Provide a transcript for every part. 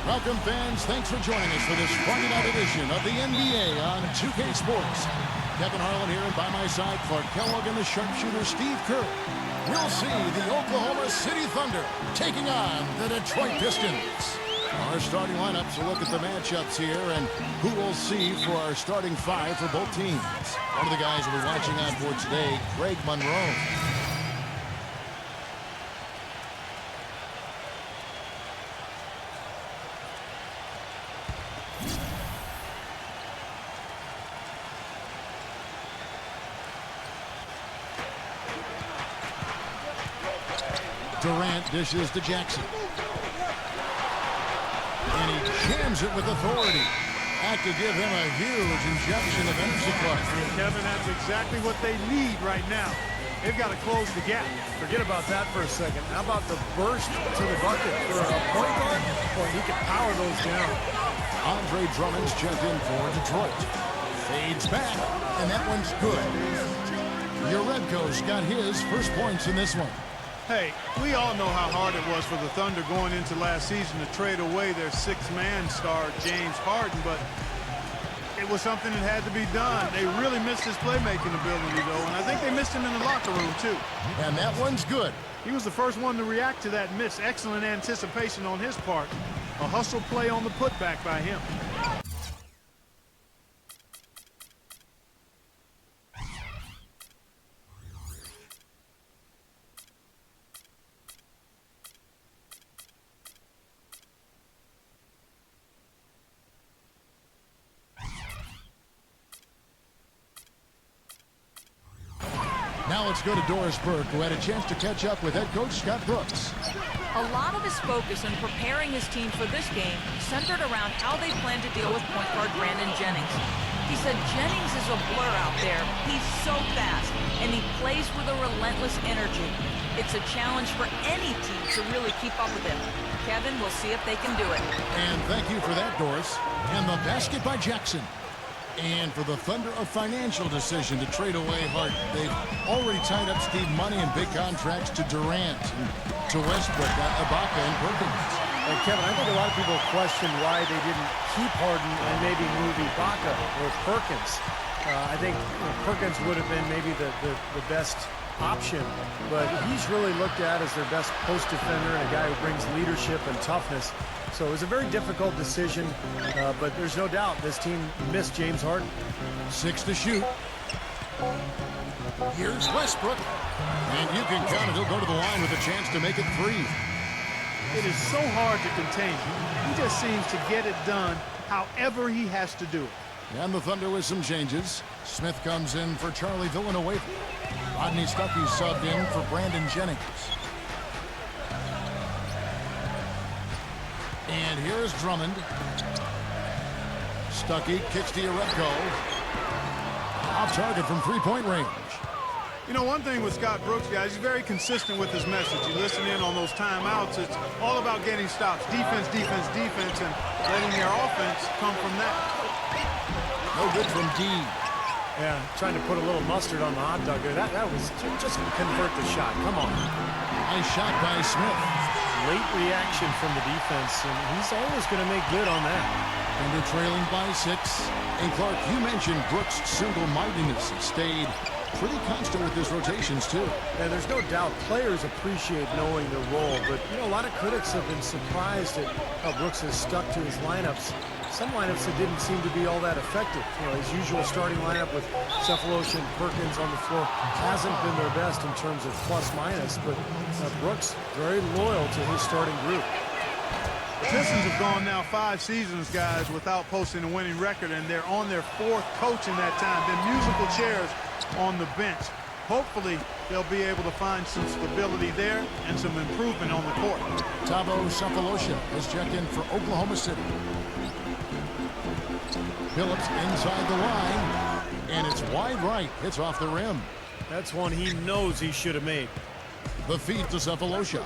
Welcome, fans. Thanks for joining us for this Friday night edition of the NBA on 2K Sports. Kevin Harlan here, and by my side, Clark Kellogg and the sharpshooter Steve Kerr. We'll see the Oklahoma City Thunder taking on the Detroit Pistons. Our starting lineups will look at the matchups here and who we'll see for our starting five for both teams. One of the guys we'll be watching out for today, Greg Monroe. Durant dishes to Jackson. And he jams it with authority. That could give him a huge injection of energy. Kevin, that's exactly what they need right now. They've got to close the gap. Forget about that for a second. How about the burst to the bucket for a point guard? Boy, he can power those down. Andre Drummond's checked in for Detroit. Fades back, and that one's good. Your Redcoats got his first points in this one. Hey, we all know how hard it was for the Thunder going into last season to trade away their six-man star, James Harden, but it was something that had to be done. They really missed his playmaking ability, though, and I think they missed him in the locker room, too. And that one's good. He was the first one to react to that miss. Excellent anticipation on his part. A hustle play on the putback by him. Now let's go to Doris Burke, who had a chance to catch up with head coach Scott Brooks. A lot of his focus in preparing his team for this game centered around how they plan to deal with point guard Brandon Jennings. He said Jennings is a blur out there. He's so fast, and he plays with a relentless energy. It's a challenge for any team to really keep up with him. Kevin, we'll see if they can do it. And thank you for that, Doris. And the basket by Jackson. And for the Thunder, a financial decision to trade away Harden. They've already tied up Steve Money in big contracts to Durant, and to Westbrook, Ibaka, and Perkins. And Kevin, I think a lot of people question why they didn't keep Harden and maybe move Ibaka or Perkins. I think Perkins would have been maybe the best option, but he's really looked at as their best post defender and a guy who brings leadership and toughness. So it was a very difficult decision, but there's no doubt this team missed James Harden. 6 to shoot. Here's Westbrook. And you can count it. He'll go to the line with a chance to make it 3. It is so hard to contain him. He just seems to get it done however he has to do it. And the Thunder with some changes. Smith comes in for Charlie Villanueva. Rodney Stuckey subbed in for Brandon Jennings. And here's Drummond. Stuckey kicks to Ureco. Off target from three-point range. You know, one thing with Scott Brooks, guys, he's very consistent with his message. You listen in on those timeouts. It's all about getting stops. Defense, defense, defense, and letting your offense come from that. No good from D. Yeah, trying to put a little mustard on the hot dog there. That was just convert the shot. Come on. Nice shot by Smith. Late reaction from the defense, and he's always going to make good on that. Thunder trailing by 6. And Clark, you mentioned Brooks' single-mindedness. He stayed pretty constant with his rotations, too. And there's no doubt players appreciate knowing their role, but, you know, a lot of critics have been surprised at how Brooks has stuck to his lineups. Some lineups that didn't seem to be all that effective. You know, his usual starting lineup with Cephalosha and Perkins on the floor hasn't been their best in terms of plus-minus, but Brooks very loyal to his starting group. The Pistons have gone now 5 seasons, guys, without posting a winning record, and they're on their 4th coach in that time. Been musical chairs on the bench. Hopefully, they'll be able to find some stability there and some improvement on the court. Thabo Cephalosha has checked in for Oklahoma City. Phillips inside the line, and it's wide right. It's off the rim. That's one he knows he should have made. The feed to Cephalosha.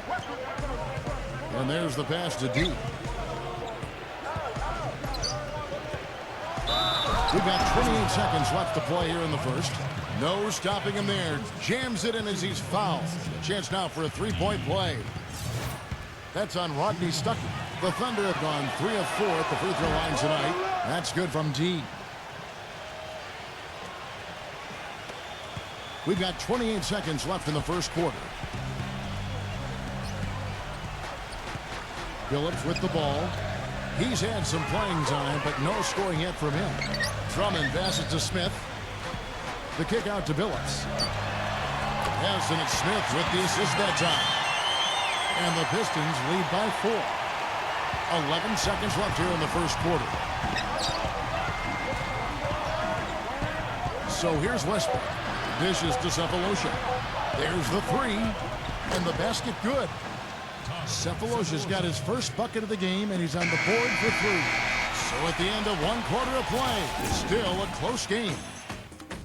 And there's the pass to D. We've got 28 seconds left to play here in the first. No stopping him there. Jams it in as he's fouled. A chance now for a three-point play. That's on Rodney Stuckey. The Thunder have gone 3 of 4 at the free throw line tonight. That's good from D. We've got 28 seconds left in the first quarter. Phillips with the ball. He's had some playing time, but no scoring yet from him. Drummond passes to Smith. The kick out to Phillips. Yes, and it's Smith with the assist that time. And the Pistons lead by 4. 11 seconds left here in the first quarter. So here's Westbrook. Dishes to Cephalosha. There's the three. And the basket good. Cephalosha's got his first bucket of the game, and he's on the board for 3. So at the end of 1 quarter of play, still a close game.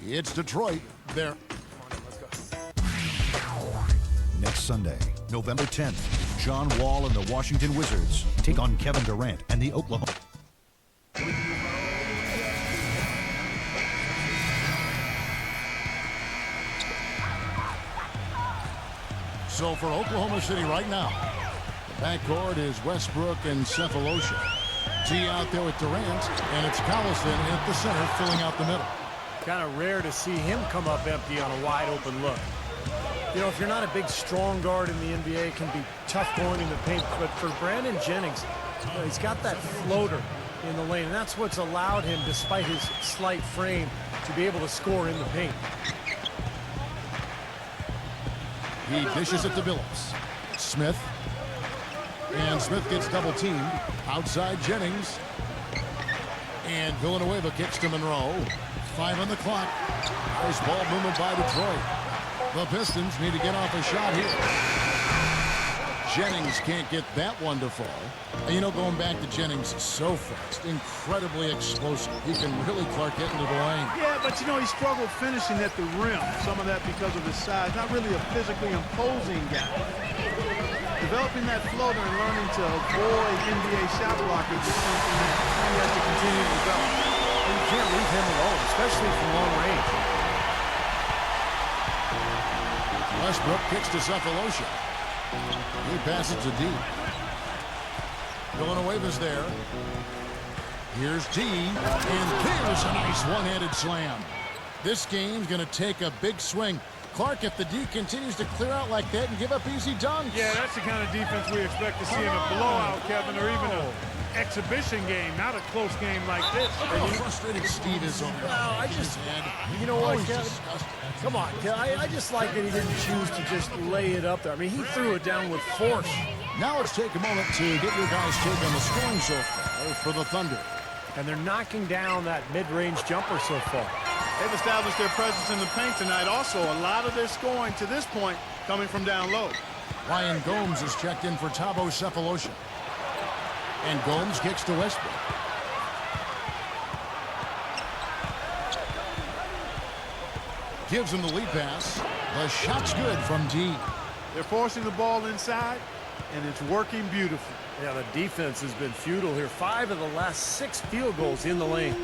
It's Detroit. There. Next Sunday, November 10th, John Wall and the Washington Wizards take on Kevin Durant and the Oklahoma. So for Oklahoma City right now, the backcourt is Westbrook and Cephalosha. G out there with Durant, and it's Collison at the center filling out the middle. Kind of rare to see him come up empty on a wide open look. You know, if you're not a big, strong guard in the NBA, it can be tough going in the paint. But for Brandon Jennings, you know, he's got that floater in the lane. And that's what's allowed him, despite his slight frame, to be able to score in the paint. He dishes it to Phillips. Smith. And Smith gets double-teamed. Outside Jennings. And Villanueva kicks to Monroe. 5 on the clock. Nice ball movement by Detroit. The Pistons need to get off a shot here. Jennings can't get that one to fall. And, you know, going back to Jennings, so fast, incredibly explosive. He can really Clark get into the lane. Yeah, but, you know, he struggled finishing at the rim. Some of that because of his size. Not really a physically imposing guy. Developing that floater and learning to avoid NBA shot blockers is something that he has to continue to develop. And you can't leave him alone, especially from long range. Westbrook kicks to Cephalosha. He passes to D. Villanueva's there. Here's D. And there's a nice one-handed slam. This game's going to take a big swing. Clark, if the D continues to clear out like that and give up easy dunks. Yeah, that's the kind of defense we expect to see in a blowout, Kevin, or even an exhibition game, not a close game like this. How frustrated Steve is over Well, I just, you know what, Kevin? Come on, I just like that he didn't choose to just lay it up there. I mean, he threw it down with force. Now let's take a moment to get your guys' take on the scoring so far for the Thunder. And they're knocking down that mid-range jumper so far. They've established their presence in the paint tonight. Also, a lot of their scoring to this point coming from down low. Ryan Gomes is checked in for Thabo Cephalosha. And Gomes kicks to Westbrook. Gives him the lead pass. The shot's good from D. They're forcing the ball inside, and it's working beautifully. Yeah, the defense has been futile here. 5 of the last 6 field goals in the lane.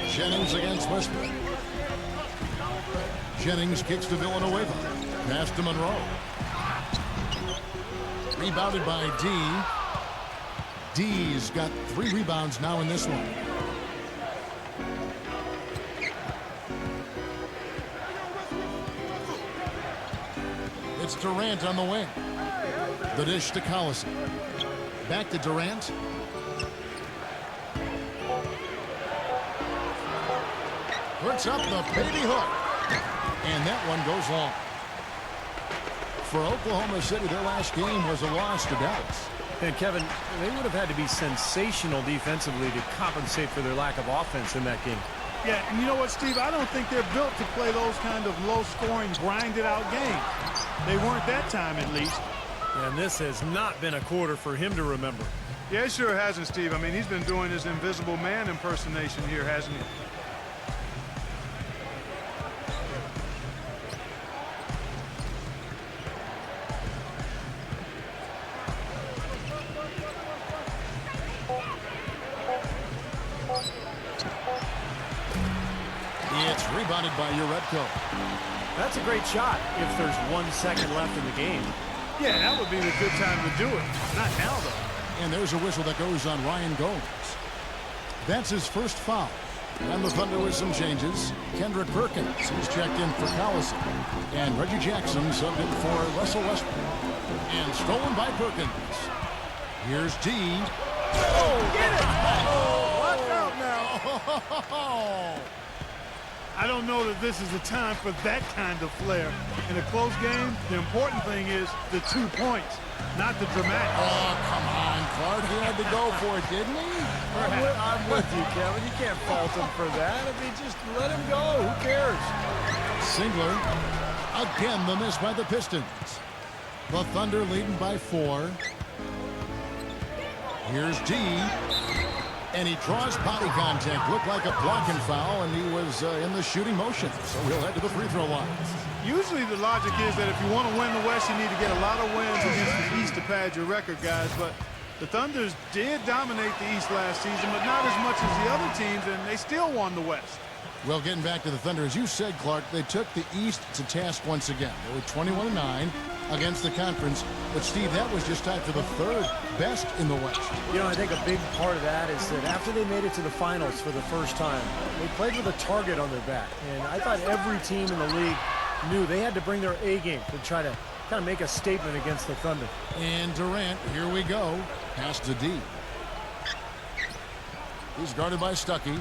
Jennings against Westbrook. Jennings kicks to Villanueva. Pass to Monroe. Rebounded by D. D's got 3 rebounds now in this one. It's Durant on the wing. The dish to Collison. Back to Durant. Puts up the baby hook. And that one goes long. For Oklahoma City, their last game was a loss to Dallas. And Kevin, they would have had to be sensational defensively to compensate for their lack of offense in that game. Yeah, and you know what, Steve? I don't think they're built to play those kind of low-scoring, grinded-out games. They weren't that time, at least. And this has not been a quarter for him to remember. Yeah, it sure hasn't, Steve. I mean, he's been doing his invisible man impersonation here, hasn't he? It's rebounded by Uredko. That's a great shot if there's 1 second left in the game. Yeah, that would be the good time to do it. Not now, though. And there's a whistle that goes on Ryan Gomes. That's his first foul. And the Thunder with some changes. Kendrick Perkins is checked in for Collison. And Reggie Jackson subbed in for Russell Westbrook. And stolen by Perkins. Here's D. Oh, get it! Oh, watch out now. I don't know that this is the time for that kind of flair. In a close game, the important thing is the 2 points, not the dramatic. Oh, come on, Clark. He had to go for it, didn't he? I'm with you, Kevin. You can't fault him for that. I mean, just let him go. Who cares? Singler. Again, the miss by the Pistons. The Thunder leading by 4. Here's D. And he draws body contact. Looked like a blocking foul, and he was in the shooting motion. So he'll head to the free throw line. Usually the logic is that if you want to win the West, you need to get a lot of wins against the East to pad your record, guys. But the Thunders did dominate the East last season, but not as much as the other teams, and they still won the West. Well, getting back to the Thunder, as you said, Clark, they took the East to task once again. They were 21-9 against the conference. But, Steve, that was just tied for the 3rd best in the West. You know, I think a big part of that is that after they made it to the finals for the first time, they played with a target on their back. And I thought every team in the league knew they had to bring their A game to try to kind of make a statement against the Thunder. And Durant, here we go. Pass to D. He's guarded by Stuckey.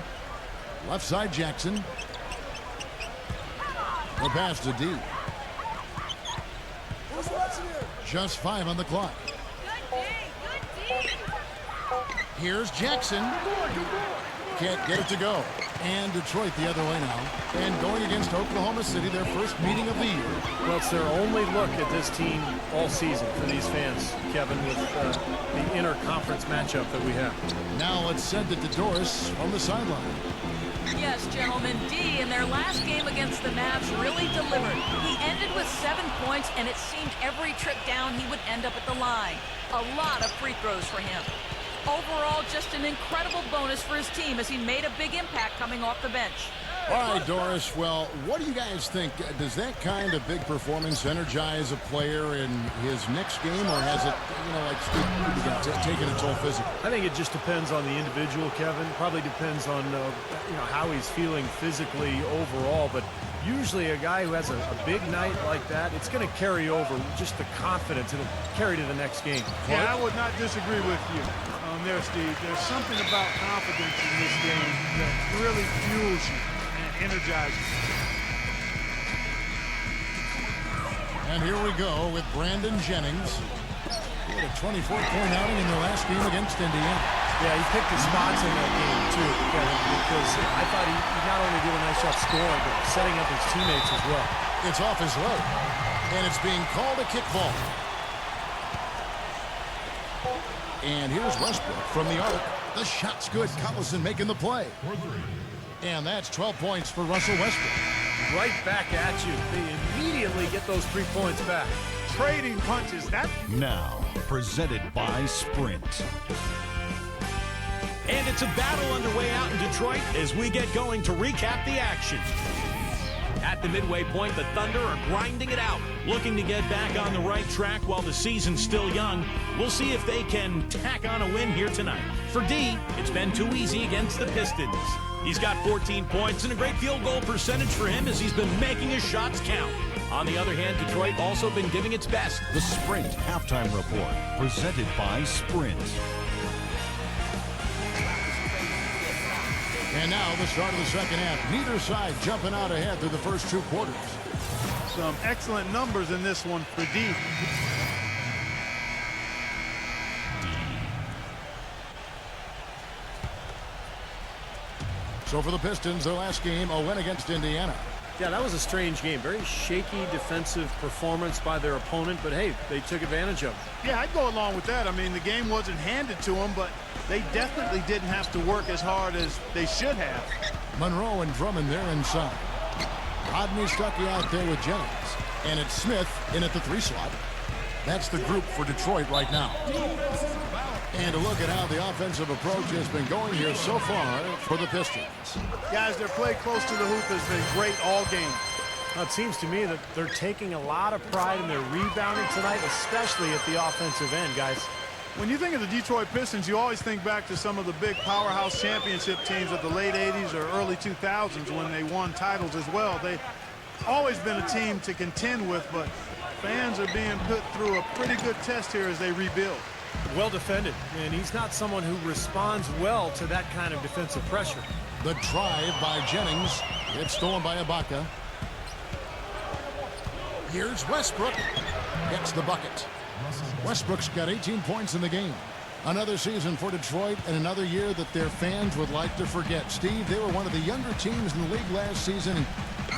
Left side, Jackson. The pass to D. Just 5 on the clock. Here's Jackson. Can't get it to go. And Detroit the other way now. And going against Oklahoma City, their first meeting of the year. Well, it's their only look at this team all season for these fans, Kevin, with the inter-conference matchup that we have. Now let's send it to Doris from the sideline. Yes, gentlemen, D in their last game against the Mavs really delivered. He ended with 7 points, and it seemed every trip down he would end up at the line. A lot of free throws for him. Overall, just an incredible bonus for his team as he made a big impact coming off the bench. All right, Doris, well, what do you guys think? Does that kind of big performance energize a player in his next game, or has it, like Steve, taken a toll physically? I think it just depends on the individual, Kevin. Probably depends on, how he's feeling physically overall, but usually a guy who has a big night like that, it's going to carry over just the confidence. It'll carry to the next game. Yeah, I would not disagree with you on there, Steve. There's something about confidence in this game that really fuels you and energizes you. And here we go with Brandon Jennings. He had a 24-point outing in their last game against Indiana. Yeah, he picked his spots in that game, too, Kevin, because I thought he not only did a nice job scoring, but setting up his teammates as well. It's off his leg, and it's being called a kickball. And here's Westbrook from the arc. The shot's good. Collison making the play. And that's 12 points for Russell Westbrook. Right back at you. They immediately get those 3 points back. Trading punches. Now, presented by Sprint. And it's a battle underway out in Detroit as we get going to recap the action. At the midway point, the Thunder are grinding it out, looking to get back on the right track while the season's still young. We'll see if they can tack on a win here tonight. For D, it's been too easy against the Pistons. He's got 14 points and a great field goal percentage for him as he's been making his shots count. On the other hand, Detroit also been giving its best. The Sprint Halftime Report, presented by Sprint. And now the start of the second half. Neither side jumping out ahead through the first 2 quarters. Some excellent numbers in this one for D. So for the Pistons, their last game, a win against Indiana. Yeah, that was a strange game. Very shaky defensive performance by their opponent, but hey, they took advantage of it. Yeah, I'd go along with that. I mean, the game wasn't handed to them, but they definitely didn't have to work as hard as they should have. Monroe and Drummond there inside. Rodney Stuckey out there with Jennings. And it's Smith in at the 3 slot. That's the group for Detroit right now. And a look at how the offensive approach has been going here so far for the Pistons. Guys, their play close to the hoop has been great all game. Well, it seems to me that they're taking a lot of pride in their rebounding tonight, especially at the offensive end, guys. When you think of the Detroit Pistons, you always think back to some of the big powerhouse championship teams of the late 80s or early 2000s when they won titles as well. They've always been a team to contend with, but fans are being put through a pretty good test here as they rebuild. Well defended, and he's not someone who responds well to that kind of defensive pressure. The drive by Jennings. It's stolen by Ibaka. Here's Westbrook. Gets the bucket. Westbrook's got 18 points in the game. Another season for Detroit and another year that their fans would like to forget. Steve, they were one of the younger teams in the league last season, and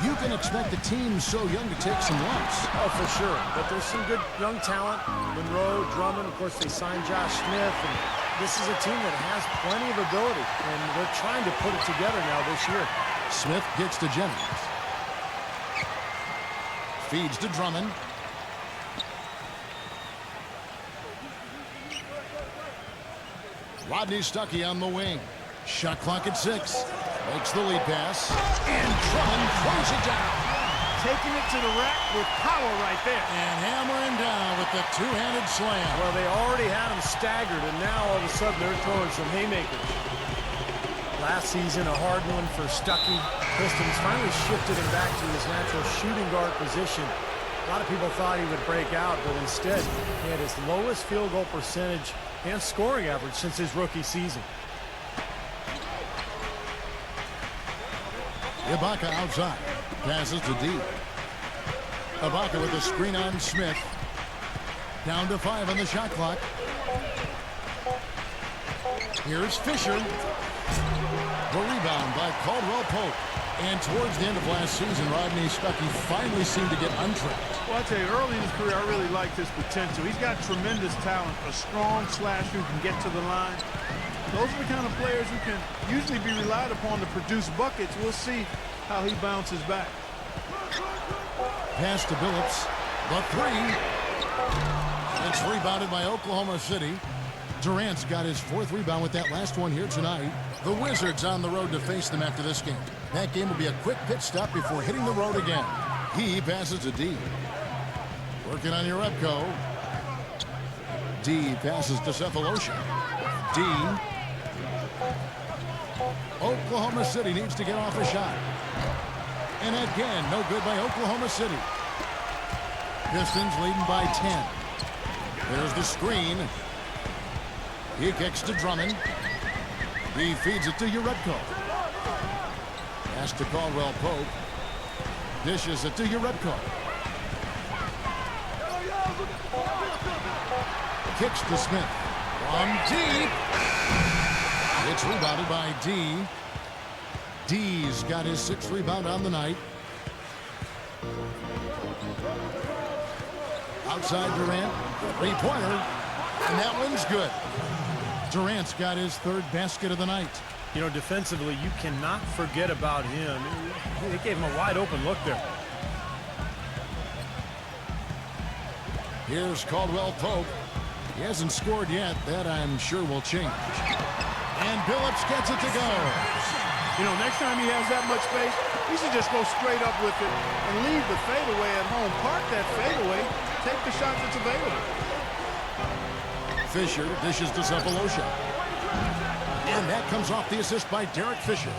you can expect a team so young to take some lumps. Oh, for sure. But there's some good young talent. Monroe, Drummond, of course, they signed Josh Smith. And this is a team that has plenty of ability, and they're trying to put it together now this year. Smith gets to Jennings. Feeds to Drummond. Rodney Stuckey on the wing. Shot clock at 6. Makes the lead pass. And Drummond throws it down. Taking it to the rack with power right there. And hammering down with the two-handed slam. Well, they already had him staggered, and now all of a sudden they're throwing some haymakers. Last season, a hard one for Stuckey. Pistons finally shifted him back to his natural shooting guard position. A lot of people thought he would break out, but instead, he had his lowest field goal percentage and scoring average since his rookie season. Ibaka outside. Passes to D. Ibaka with a screen on Smith. Down to 5 on the shot clock. Here's Fisher. The rebound by Caldwell Pope. And towards the end of last season, Rodney Stuckey finally seemed to get untrapped. Well, I tell you, early in his career, I really liked his potential. He's got tremendous talent, a strong slasher who can get to the line. Those are the kind of players who can usually be relied upon to produce buckets. We'll see how he bounces back. Pass to Billups. The 3. It's rebounded by Oklahoma City. Durant's got his 4th rebound with that last one here tonight. The Wizards on the road to face them after this game. That game will be a quick pit stop before hitting the road again. He passes to D. Working on Urebko. D passes to Cephalosha. D. Oklahoma City needs to get off a shot. And again, no good by Oklahoma City. Pistons leading by 10. There's the screen. He kicks to Drummond. He feeds it to Urebko. Pass to Caldwell Pope. Dishes it to Urebko. Kicks to Smith. From deep. It's rebounded by D. D's got his 6th rebound on the night. Outside Durant. 3-pointer. And that one's good. Durant's got his 3rd basket of the night. You know, defensively, you cannot forget about him. They gave him a wide open look there. Here's Caldwell Pope. He hasn't scored yet. That, I'm sure, will change. And Billups gets it to go. You know, next time he has that much space, he should just go straight up with it and leave the fadeaway at home. Park that fadeaway. Take the shot that's available. Fisher dishes to Cephalosha. And that comes off the assist by Derek Fisher.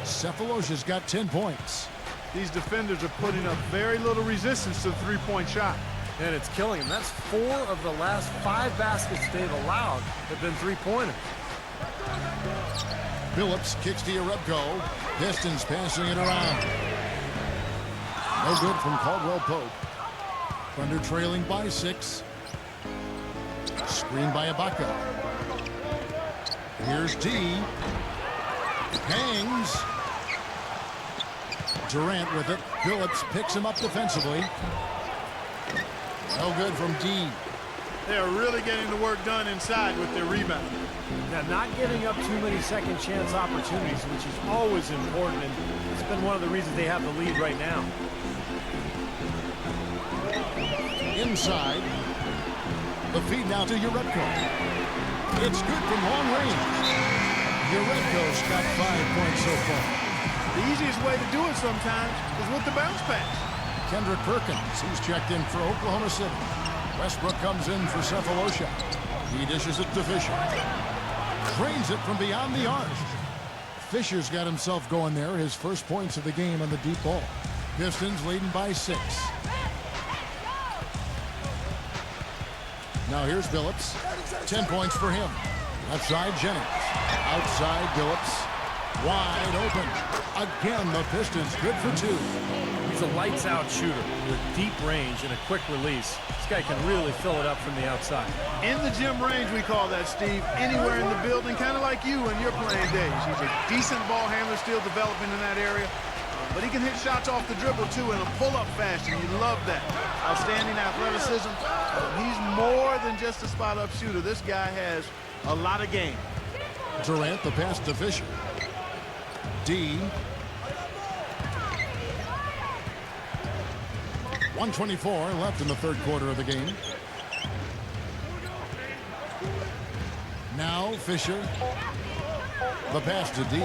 Cephalosha's got 10 points. These defenders are putting up very little resistance to the three-point shot. And it's killing him. That's 4 of the last 5 baskets they've allowed have been 3-pointers. Billups kicks to Urebko. Pistons passing it around. No good from Caldwell Pope. Thunder trailing by 6. Screen by Ibaka. Here's D. Hangs. Durant with it. Billups picks him up defensively. No good from D. They are really getting the work done inside with their rebound. Now, not giving up too many second chance opportunities, which is always important, and it's been one of the reasons they have the lead right now. Inside. The feed now to Urebko. It's good from long range. Urebko's got 5 points so far. The easiest way to do it sometimes is with the bounce pass. Kendrick Perkins, he's checked in for Oklahoma City. Westbrook comes in for Cephalosha. He dishes it to Fisher. Drains it from beyond the arc. Fisher's got himself going there. His first points of the game on the deep ball. Pistons leading by 6. Now here's Billups. 10 points for him. Left side, Jennings. Outside, Billups. Wide open. Again, the Pistons good for 2. He's a lights-out shooter with deep range and a quick release. This guy can really fill it up from the outside. In the gym range, we call that, Steve. Anywhere in the building, kind of like you in your playing days. He's a decent ball handler, still developing in that area. But he can hit shots off the dribble, too, in a pull-up fashion. You love that. Outstanding athleticism. He's more than just a spot-up shooter. This guy has a lot of game. Durant, the pass to Fisher. D. 1:24 left in the third quarter of the game. Now Fisher. The pass to D.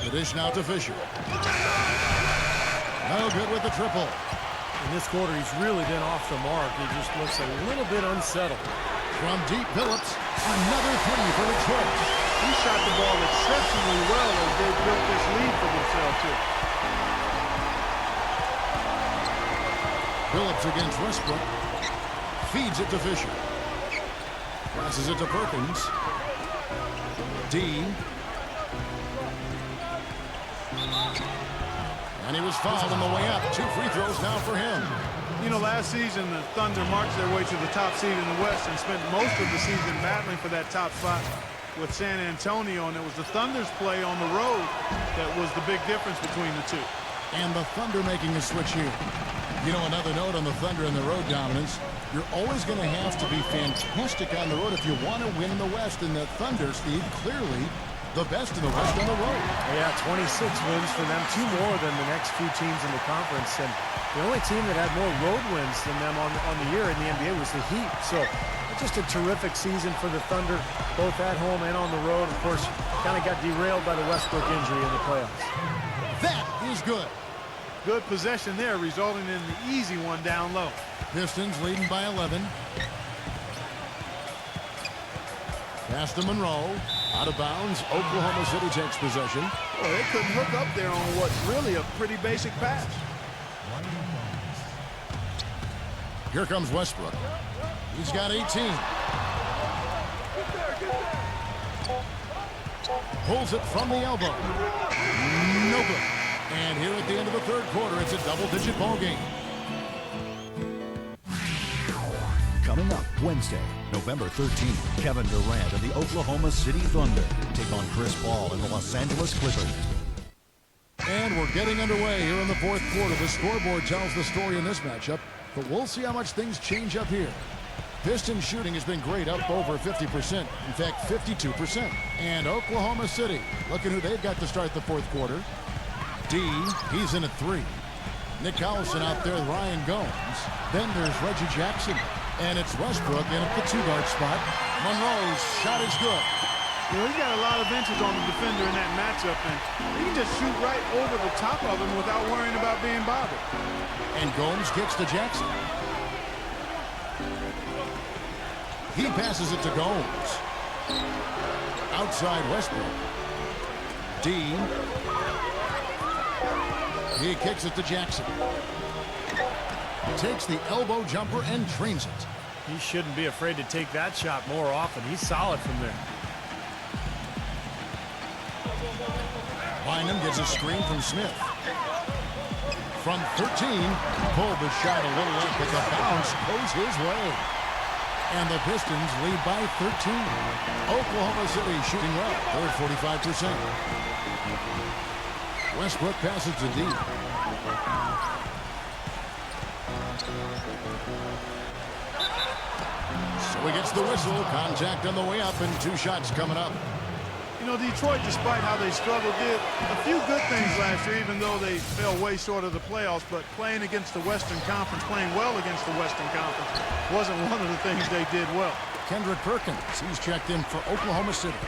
The dish now to Fisher. No good with the triple. In this quarter, he's really been off the mark. He just looks a little bit unsettled. From deep, Billups. Another 3 for Detroit. He shot the ball exceptionally well as they built this lead for themselves, too. Billups against Westbrook. Feeds it to Fisher. Passes it to Perkins. D. And he was fouled on the way up. 2 free throws now for him. You know, last season, the Thunder marched their way to the top seed in the West and spent most of the season battling for that top spot with San Antonio, and it was the Thunder's play on the road that was the big difference between the two. And the Thunder making a switch here. You know, another note on the Thunder and the road dominance. You're always going to have to be fantastic on the road if you want to win in the West. And the Thunder, Steve, clearly the best in the West on the road. Yeah, 26 wins for them, 2 more than the next few teams in the conference. And the only team that had more road wins than them on the year in the NBA was the Heat. So just a terrific season for the Thunder, both at home and on the road. Of course, kind of got derailed by the Westbrook injury in the playoffs. That is good. Good possession there, resulting in the easy one down low. Pistons leading by 11. Pass to Monroe. Out of bounds. Oklahoma City takes possession. Well, they couldn't hook up there on what's really a pretty basic pass. Here comes Westbrook. He's got 18. Pulls it from the elbow. No good. And here at the end of the third quarter, it's a double-digit ball game. Coming up Wednesday, November 13th, Kevin Durant and the Oklahoma City Thunder take on Chris Paul and the Los Angeles Clippers. And we're getting underway here in the fourth quarter. The scoreboard tells the story in this matchup, but we'll see how much things change up here. Pistons shooting has been great, up over 50%. In fact, 52%. And Oklahoma City, looking who they've got to start the fourth quarter. D, he's in at 3. Nick Collison out there with Ryan Gomes. Then there's Reggie Jackson. And it's Westbrook in at the 2-guard spot. Monroe's shot is good. You know, he's got a lot of inches on the defender in that matchup, and he can just shoot right over the top of him without worrying about being bothered. And Gomes kicks to Jackson. He passes it to Gomes. Outside Westbrook. D. He kicks it to Jackson. Takes the elbow jumper and drains it. He shouldn't be afraid to take that shot more often. He's solid from there. Bynum gets a screen from Smith. From 13, pulled the shot a little late, but the bounce goes his way. And the Pistons lead by 13. Oklahoma City shooting well. They're at 45%. Westbrook passes to D. So he gets the whistle. Contact on the way up, and 2 shots coming up. You know, Detroit, despite how they struggled, did a few good things last year, even though they fell way short of the playoffs. But playing against the Western Conference, playing well against the Western Conference, wasn't one of the things they did well. Kendrick Perkins, he's checked in for Oklahoma City.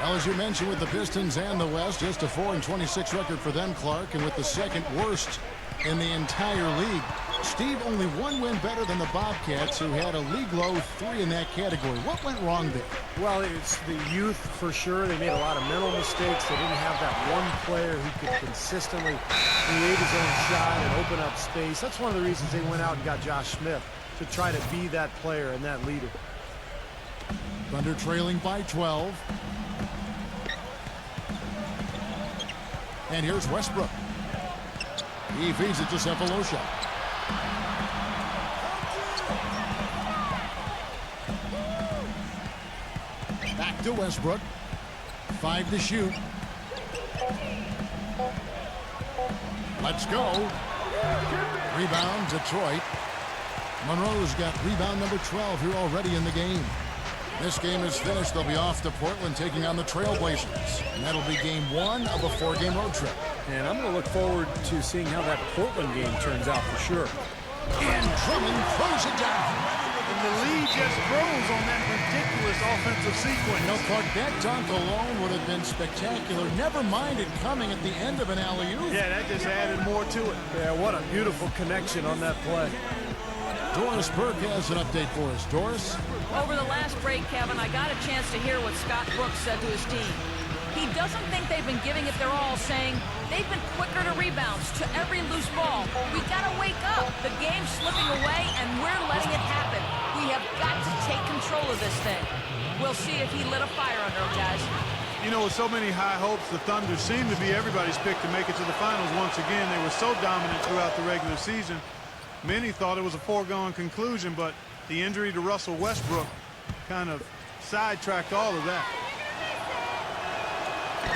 Well, as you mentioned, with the Pistons and the West, just a 4-26 record for them, Clark, and with the second worst in the entire league. Steve, only one win better than the Bobcats, who had a league-low 3 in that category. What went wrong there? Well, it's the youth for sure. They made a lot of mental mistakes. They didn't have that one player who could consistently create his own shot and open up space. That's one of the reasons they went out and got Josh Smith, to try to be that player and that leader. Thunder trailing by 12. And here's Westbrook. He feeds it to Cephalosha. Back to Westbrook. 5 to shoot. Let's go. Rebound, Detroit. Monroe's got rebound number 12 here already in the game. This game is finished. They'll be off to Portland taking on the Trailblazers. And that'll be game 1 of a 4-game road trip. And I'm going to look forward to seeing how that Portland game turns out for sure. And Drummond throws it down. And the lead just grows on that ridiculous offensive sequence. You know, Clark, that dunk alone would have been spectacular. Never mind it coming at the end of an alley-oop. Yeah, that just added more to it. Yeah, what a beautiful connection on that play. Doris Burke has an update for us. Doris? Over the last break, Kevin, I got a chance to hear what Scott Brooks said to his team. He doesn't think they've been giving it their all, saying they've been quicker to rebounds, to every loose ball. We got to wake up. The game's slipping away, and we're letting it happen. We have got to take control of this thing. We'll see if he lit a fire under them, guys. You know, with so many high hopes, the Thunder seem to be everybody's pick to make it to the finals once again. They were so dominant throughout the regular season. Many thought it was a foregone conclusion, but the injury to Russell Westbrook kind of sidetracked all of that.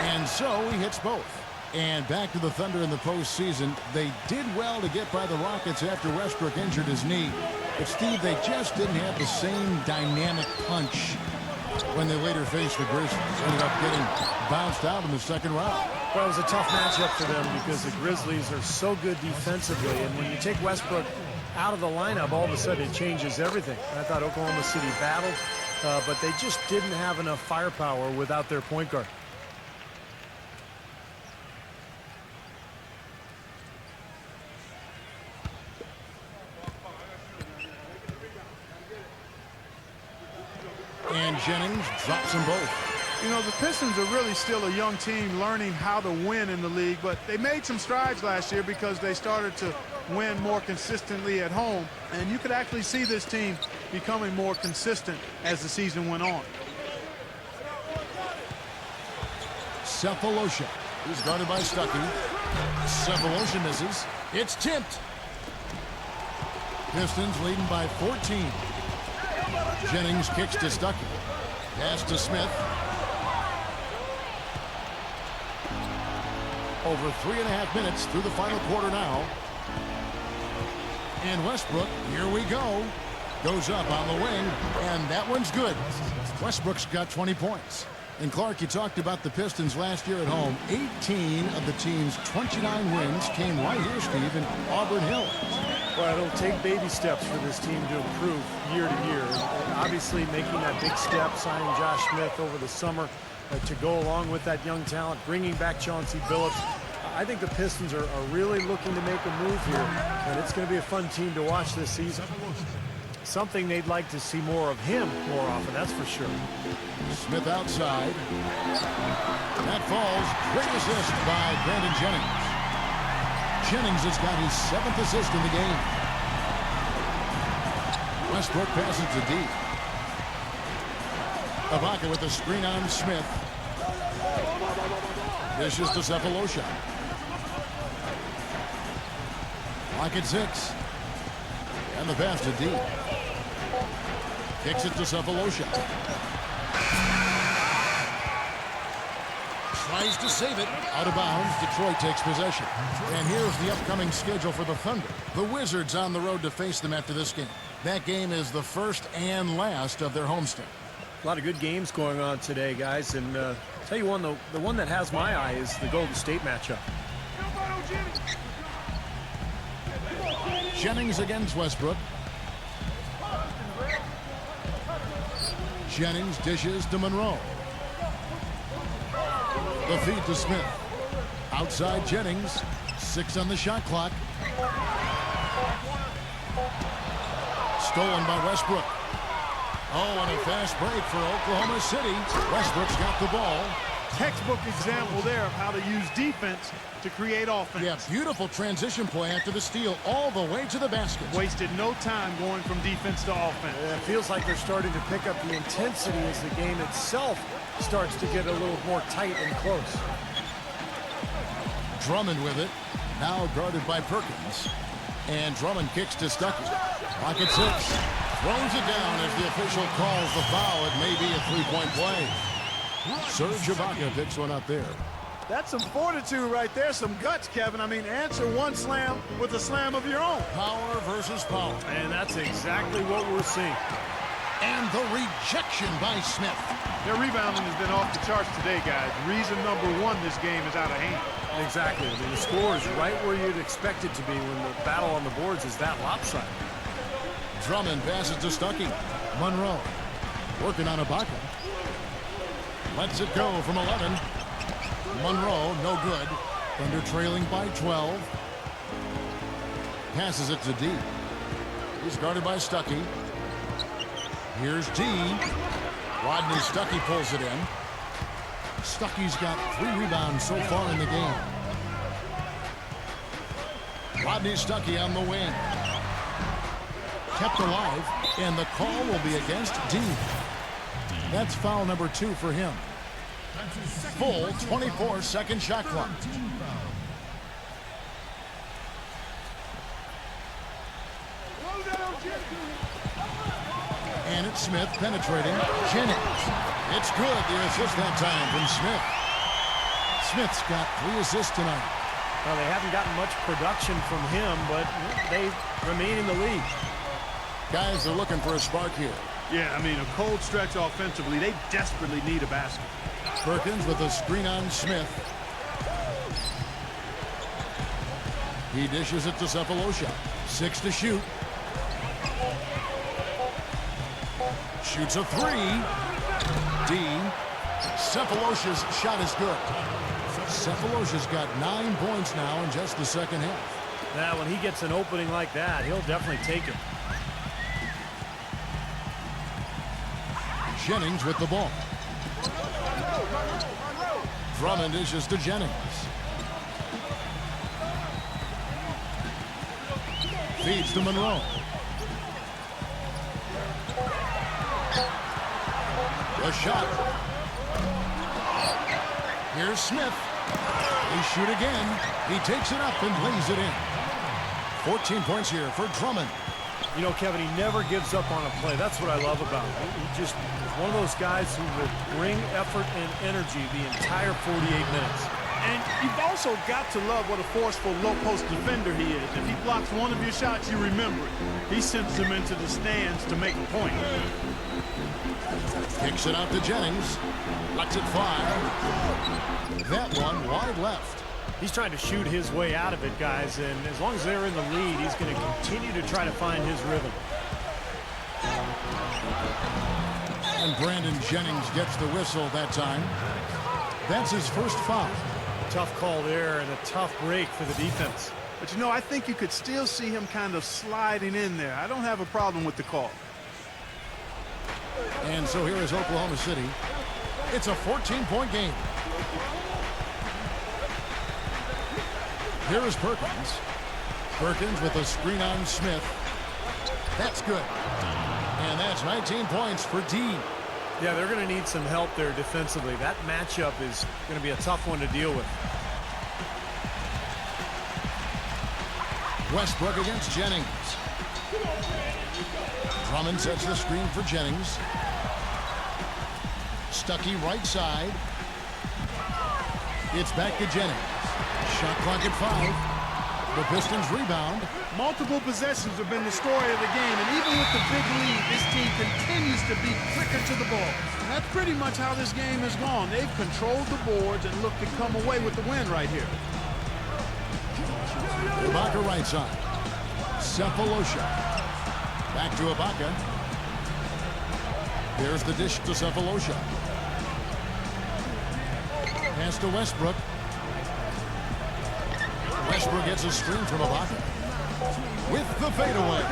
And so he hits both. And back to the Thunder in the postseason. They did well to get by the Rockets after Westbrook injured his knee. But, Steve, they just didn't have the same dynamic punch when they later faced the Grizzlies. Ended up getting bounced out in the second round. Well, it was a tough matchup for them because the Grizzlies are so good defensively. And when you take Westbrook out of the lineup, all of a sudden it changes everything. I thought Oklahoma City battled, but they just didn't have enough firepower without their point guard. And Jennings drops them both. You know, the Pistons are really still a young team learning how to win in the league, but they made some strides last year because they started to win more consistently at home. And you could actually see this team becoming more consistent as the season went on. Cephalosha, who's guarded by Stuckey. Cephalosha misses. It's tipped. Pistons leading by 14. Jennings kicks to Stuckey. Pass to Smith. Over 3.5 minutes through the final quarter now. And Westbrook, here we go. Goes up on the wing, and that one's good. Westbrook's got 20 points. And Clark, you talked about the Pistons last year at home. 18 of the team's 29 wins came right here, Steve, in Auburn Hills. Well, it'll take baby steps for this team to improve year to year. And obviously, making that big step, signing Josh Smith over the summer to go along with that young talent, bringing back Chauncey Billups. I think the Pistons are really looking to make a move here, and it's going to be a fun team to watch this season. Something they'd like to see more of him more often, that's for sure. Smith outside. That falls. Great assist by Brandon Jennings. Jennings has got his 7th assist in the game. Westbrook passes to D. Ibaka with the screen on Smith. Dishes to Cephalosha. Lock at 6. And the pass to D. Kicks it to Cephalosha. Tries to save it. Out of bounds. Detroit takes possession. And here's the upcoming schedule for the Thunder. The Wizards on the road to face them after this game. That game is the first and last of their homestand. A lot of good games going on today, guys. And tell you one, the one that has my eye is the Golden State matchup. Jennings against Westbrook. Jennings dishes to Monroe. The feed to Smith. Outside Jennings. 6 on the shot clock. Stolen by Westbrook. Oh, and a fast break for Oklahoma City. Westbrook's got the ball. Textbook example there of how to use defense to create offense. Yeah, beautiful transition play after the steal all the way to the basket. Wasted no time going from defense to offense. It feels like they're starting to pick up the intensity as the game itself starts to get a little more tight and close. Drummond with it. Now guarded by Perkins. And Drummond kicks to Stuckey. Clock at 6. Throws it down as the official calls the foul. It may be a three-point play. Serge Ibaka picks one up there. That's some fortitude right there, some guts, Kevin. I mean, answer one slam with a slam of your own. Power versus power. And that's exactly what we're seeing. And the rejection by Smith. Their rebounding has been off the charts today, guys. Reason number one, this game is out of hand. Exactly. I mean, the score is right where you'd expect it to be when the battle on the boards is that lopsided. Drummond passes to Stuckey. Monroe working on Ibaka. Lets it go from 11. Monroe, no good. Thunder trailing by 12. Passes it to D. He's guarded by Stuckey. Here's D. Rodney Stuckey pulls it in. Stuckey's got 3 rebounds so far in the game. Rodney Stuckey on the wing. Kept alive, and the call will be against D. That's foul number 2 for him. Full 24-second shot clock. And it's Smith penetrating. Jennings. It's good. The assist that time from Smith. Smith's got 3 assists tonight. Well, they haven't gotten much production from him, but they remain in the lead. Guys are looking for a spark here. Yeah, I mean, a cold stretch offensively. They desperately need a basket. Perkins with a screen on Smith. He dishes it to Cephalosha. 6 to shoot. Shoots a 3. D. Cephalosha's shot is good. Cephalosha's got 9 points now in just the second half. Now, when he gets an opening like that, he'll definitely take it. Jennings with the ball. Drummond dishes to Jennings. Feeds to Monroe. The shot. Here's Smith. They shoot again. He takes it up and lays it in. 14 points here for Drummond. You know, Kevin, he never gives up on a play. That's what I love about him. He just is one of those guys who will bring effort and energy the entire 48 minutes. And you've also got to love what a forceful low-post defender he is. If he blocks one of your shots, you remember it. He sends them into the stands to make a point. Kicks it out to Jennings. Lets it fly. That one wide left. He's trying to shoot his way out of it, guys, and as long as they're in the lead, he's going to continue to try to find his rhythm. And Brandon Jennings gets the whistle that time. That's his first foul. Tough call there and a tough break for the defense. But, you know, I think you could still see him kind of sliding in there. I don't have a problem with the call. And so here is Oklahoma City. It's a 14-point game. Here is Perkins. Perkins with a screen on Smith. That's good. And that's 19 points for D. Yeah, they're going to need some help there defensively. That matchup is going to be a tough one to deal with. Westbrook against Jennings. Drummond sets the screen for Jennings. Stuckey right side. It's back to Jennings. Shot clock at 5. The Pistons rebound. Multiple possessions have been the story of the game, and even with the big lead, this team continues to be quicker to the ball. And that's pretty much how this game has gone. They've controlled the boards and look to come away with the win right here. Ibaka right side. Cephalosha. Back to Ibaka. There's the dish to Cephalosha. Pass to Westbrook. Westbrook gets a screen from Ibaka. With the fadeaway.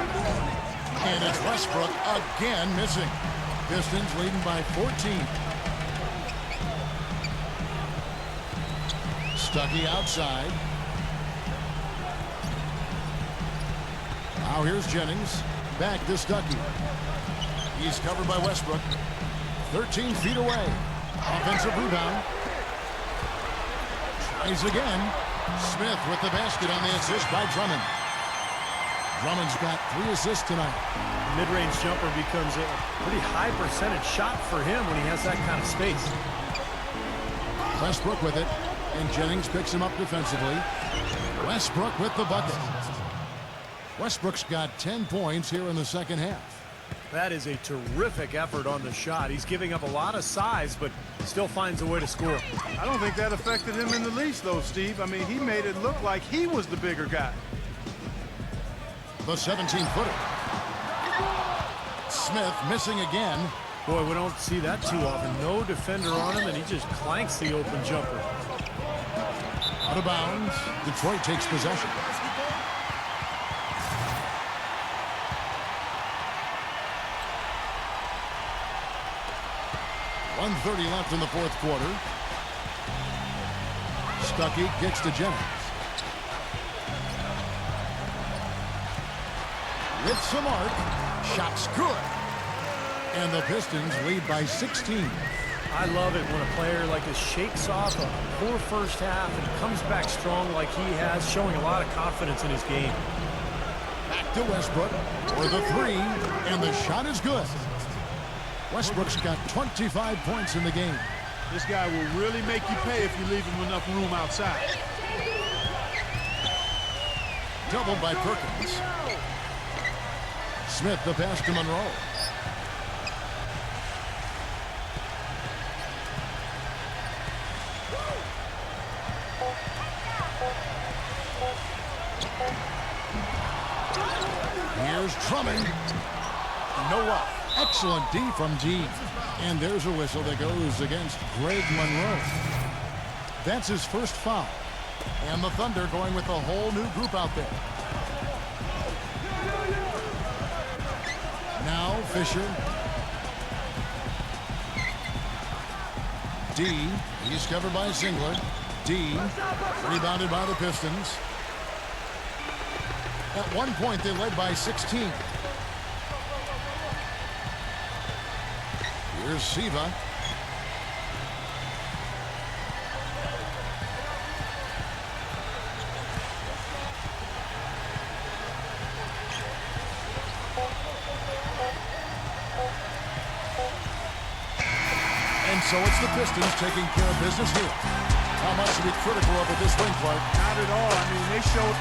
And it's Westbrook again missing. Pistons leading by 14. Stuckey outside. Now here's Jennings. Back to Stuckey. He's covered by Westbrook. 13 feet away. Offensive rebound. Tries again. Smith with the basket on the assist by Drummond. Drummond's got 3 assists tonight. Mid-range jumper becomes a pretty high percentage shot for him when he has that kind of space. Westbrook with it, and Jennings picks him up defensively. Westbrook with the bucket. Westbrook's got 10 points here in the second half. That is a terrific effort on the shot. He's giving up a lot of size, but still finds a way to score. I don't think that affected him in the least, though, Steve. I mean, he made it look like he was the bigger guy. The 17-footer. Smith missing again. Boy, we don't see that too often. No defender on him, and he just clanks the open jumper. Out of bounds. Detroit takes possession. .130 left in the fourth quarter. Stuckey kicks to Jennings. With some arc. Shot's good. And the Pistons lead by 16. I love it when a player like this shakes off a poor first half and comes back strong like he has, showing a lot of confidence in his game. Back to Westbrook for the 3, and the shot is good. Westbrook's got 25 points in the game. This guy will really make you pay if you leave him enough room outside. Doubled by Perkins. Smith the pass to Monroe. Here's Drummond. Noah. Excellent D from G. And there's a whistle that goes against Greg Monroe. That's his first foul. And the Thunder going with a whole new group out there. Now Fisher. D. He's covered by Zingler. D. Rebounded by the Pistons. At one point, they led by 16. Here's Siva. And so it's the Pistons taking care of business here. How much to be critical of at this win, Clark? Not at all. I mean, they showed...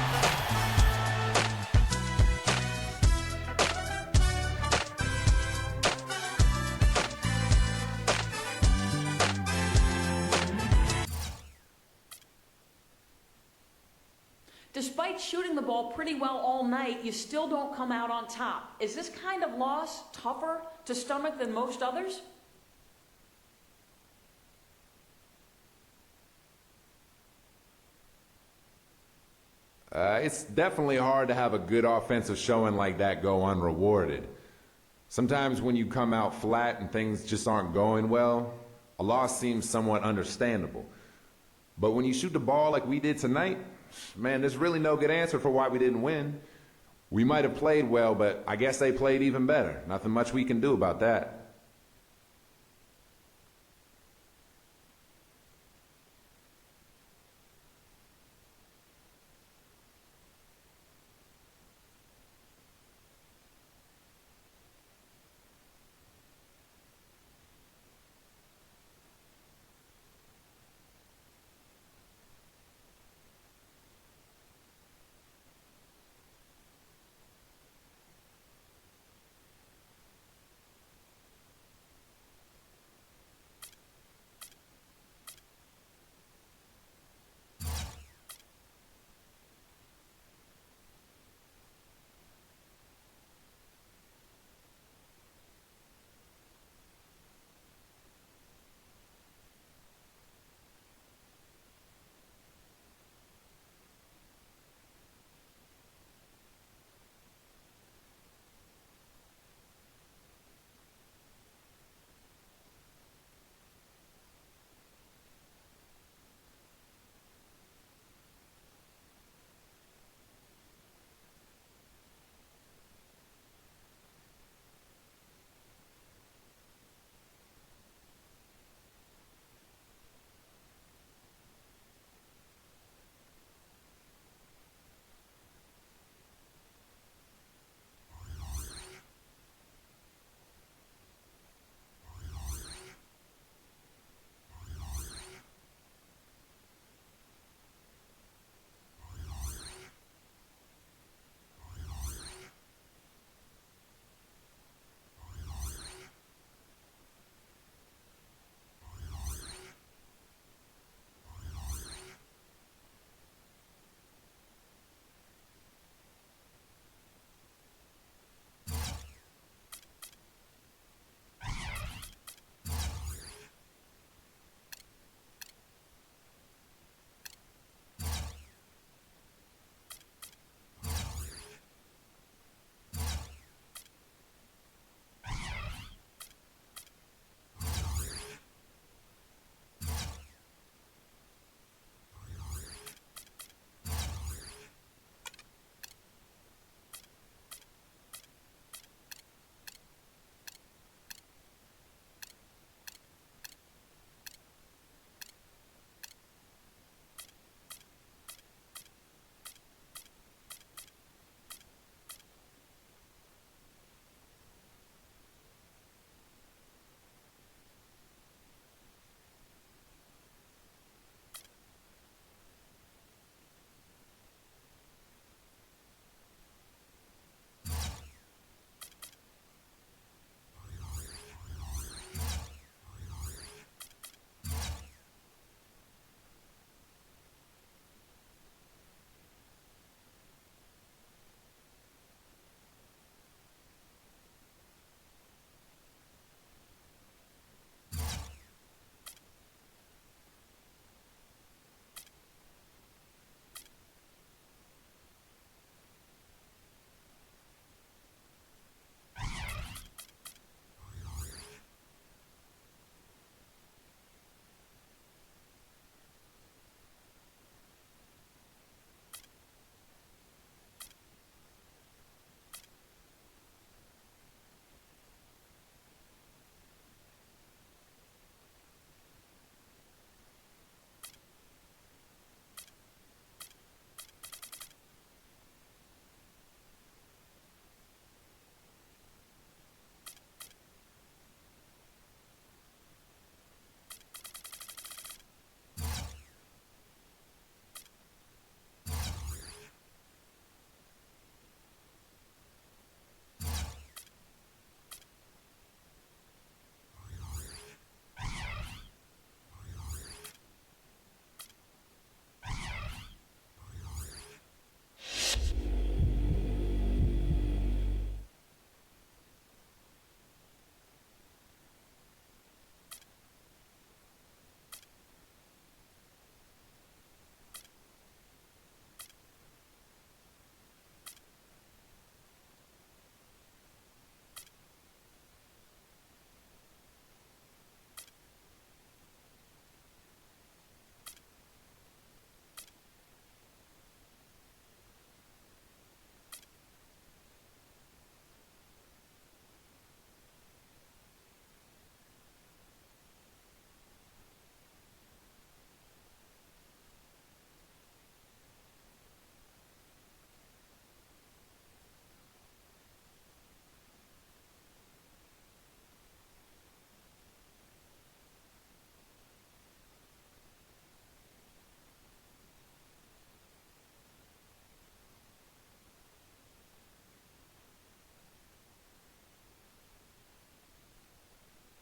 Despite shooting the ball pretty well all night, you still don't come out on top. Is this kind of loss tougher to stomach than most others? It's definitely hard to have a good offensive showing like that go unrewarded. Sometimes when you come out flat and things just aren't going well, a loss seems somewhat understandable. But when you shoot the ball like we did tonight, man, there's really no good answer for why we didn't win. We might have played well, but I guess they played even better. Nothing much we can do about that.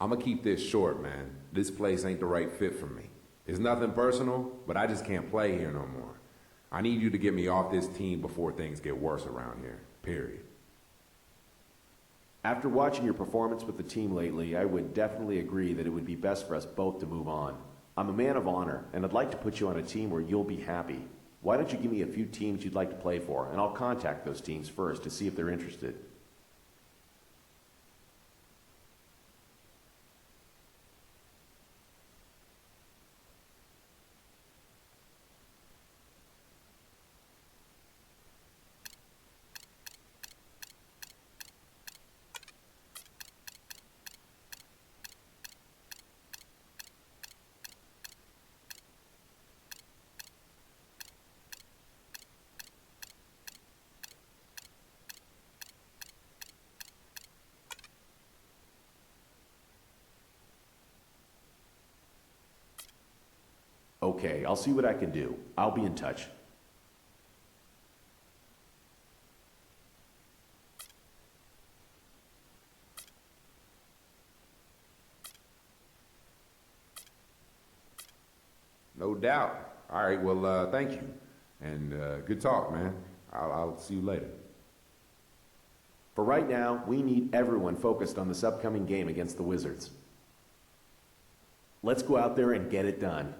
I'm gonna keep this short, man. This place ain't the right fit for me. It's nothing personal, but I just can't play here no more. I need you to get me off this team before things get worse around here, period. After watching your performance with the team lately, I would definitely agree that it would be best for us both to move on. I'm a man of honor, and I'd like to put you on a team where you'll be happy. Why don't you give me a few teams you'd like to play for, and I'll contact those teams first to see if they're interested. Okay, I'll see what I can do. I'll be in touch. No doubt. All right, well, thank you. And good talk, man. I'll see you later. For right now, we need everyone focused on this upcoming game against the Wizards. Let's go out there and get it done.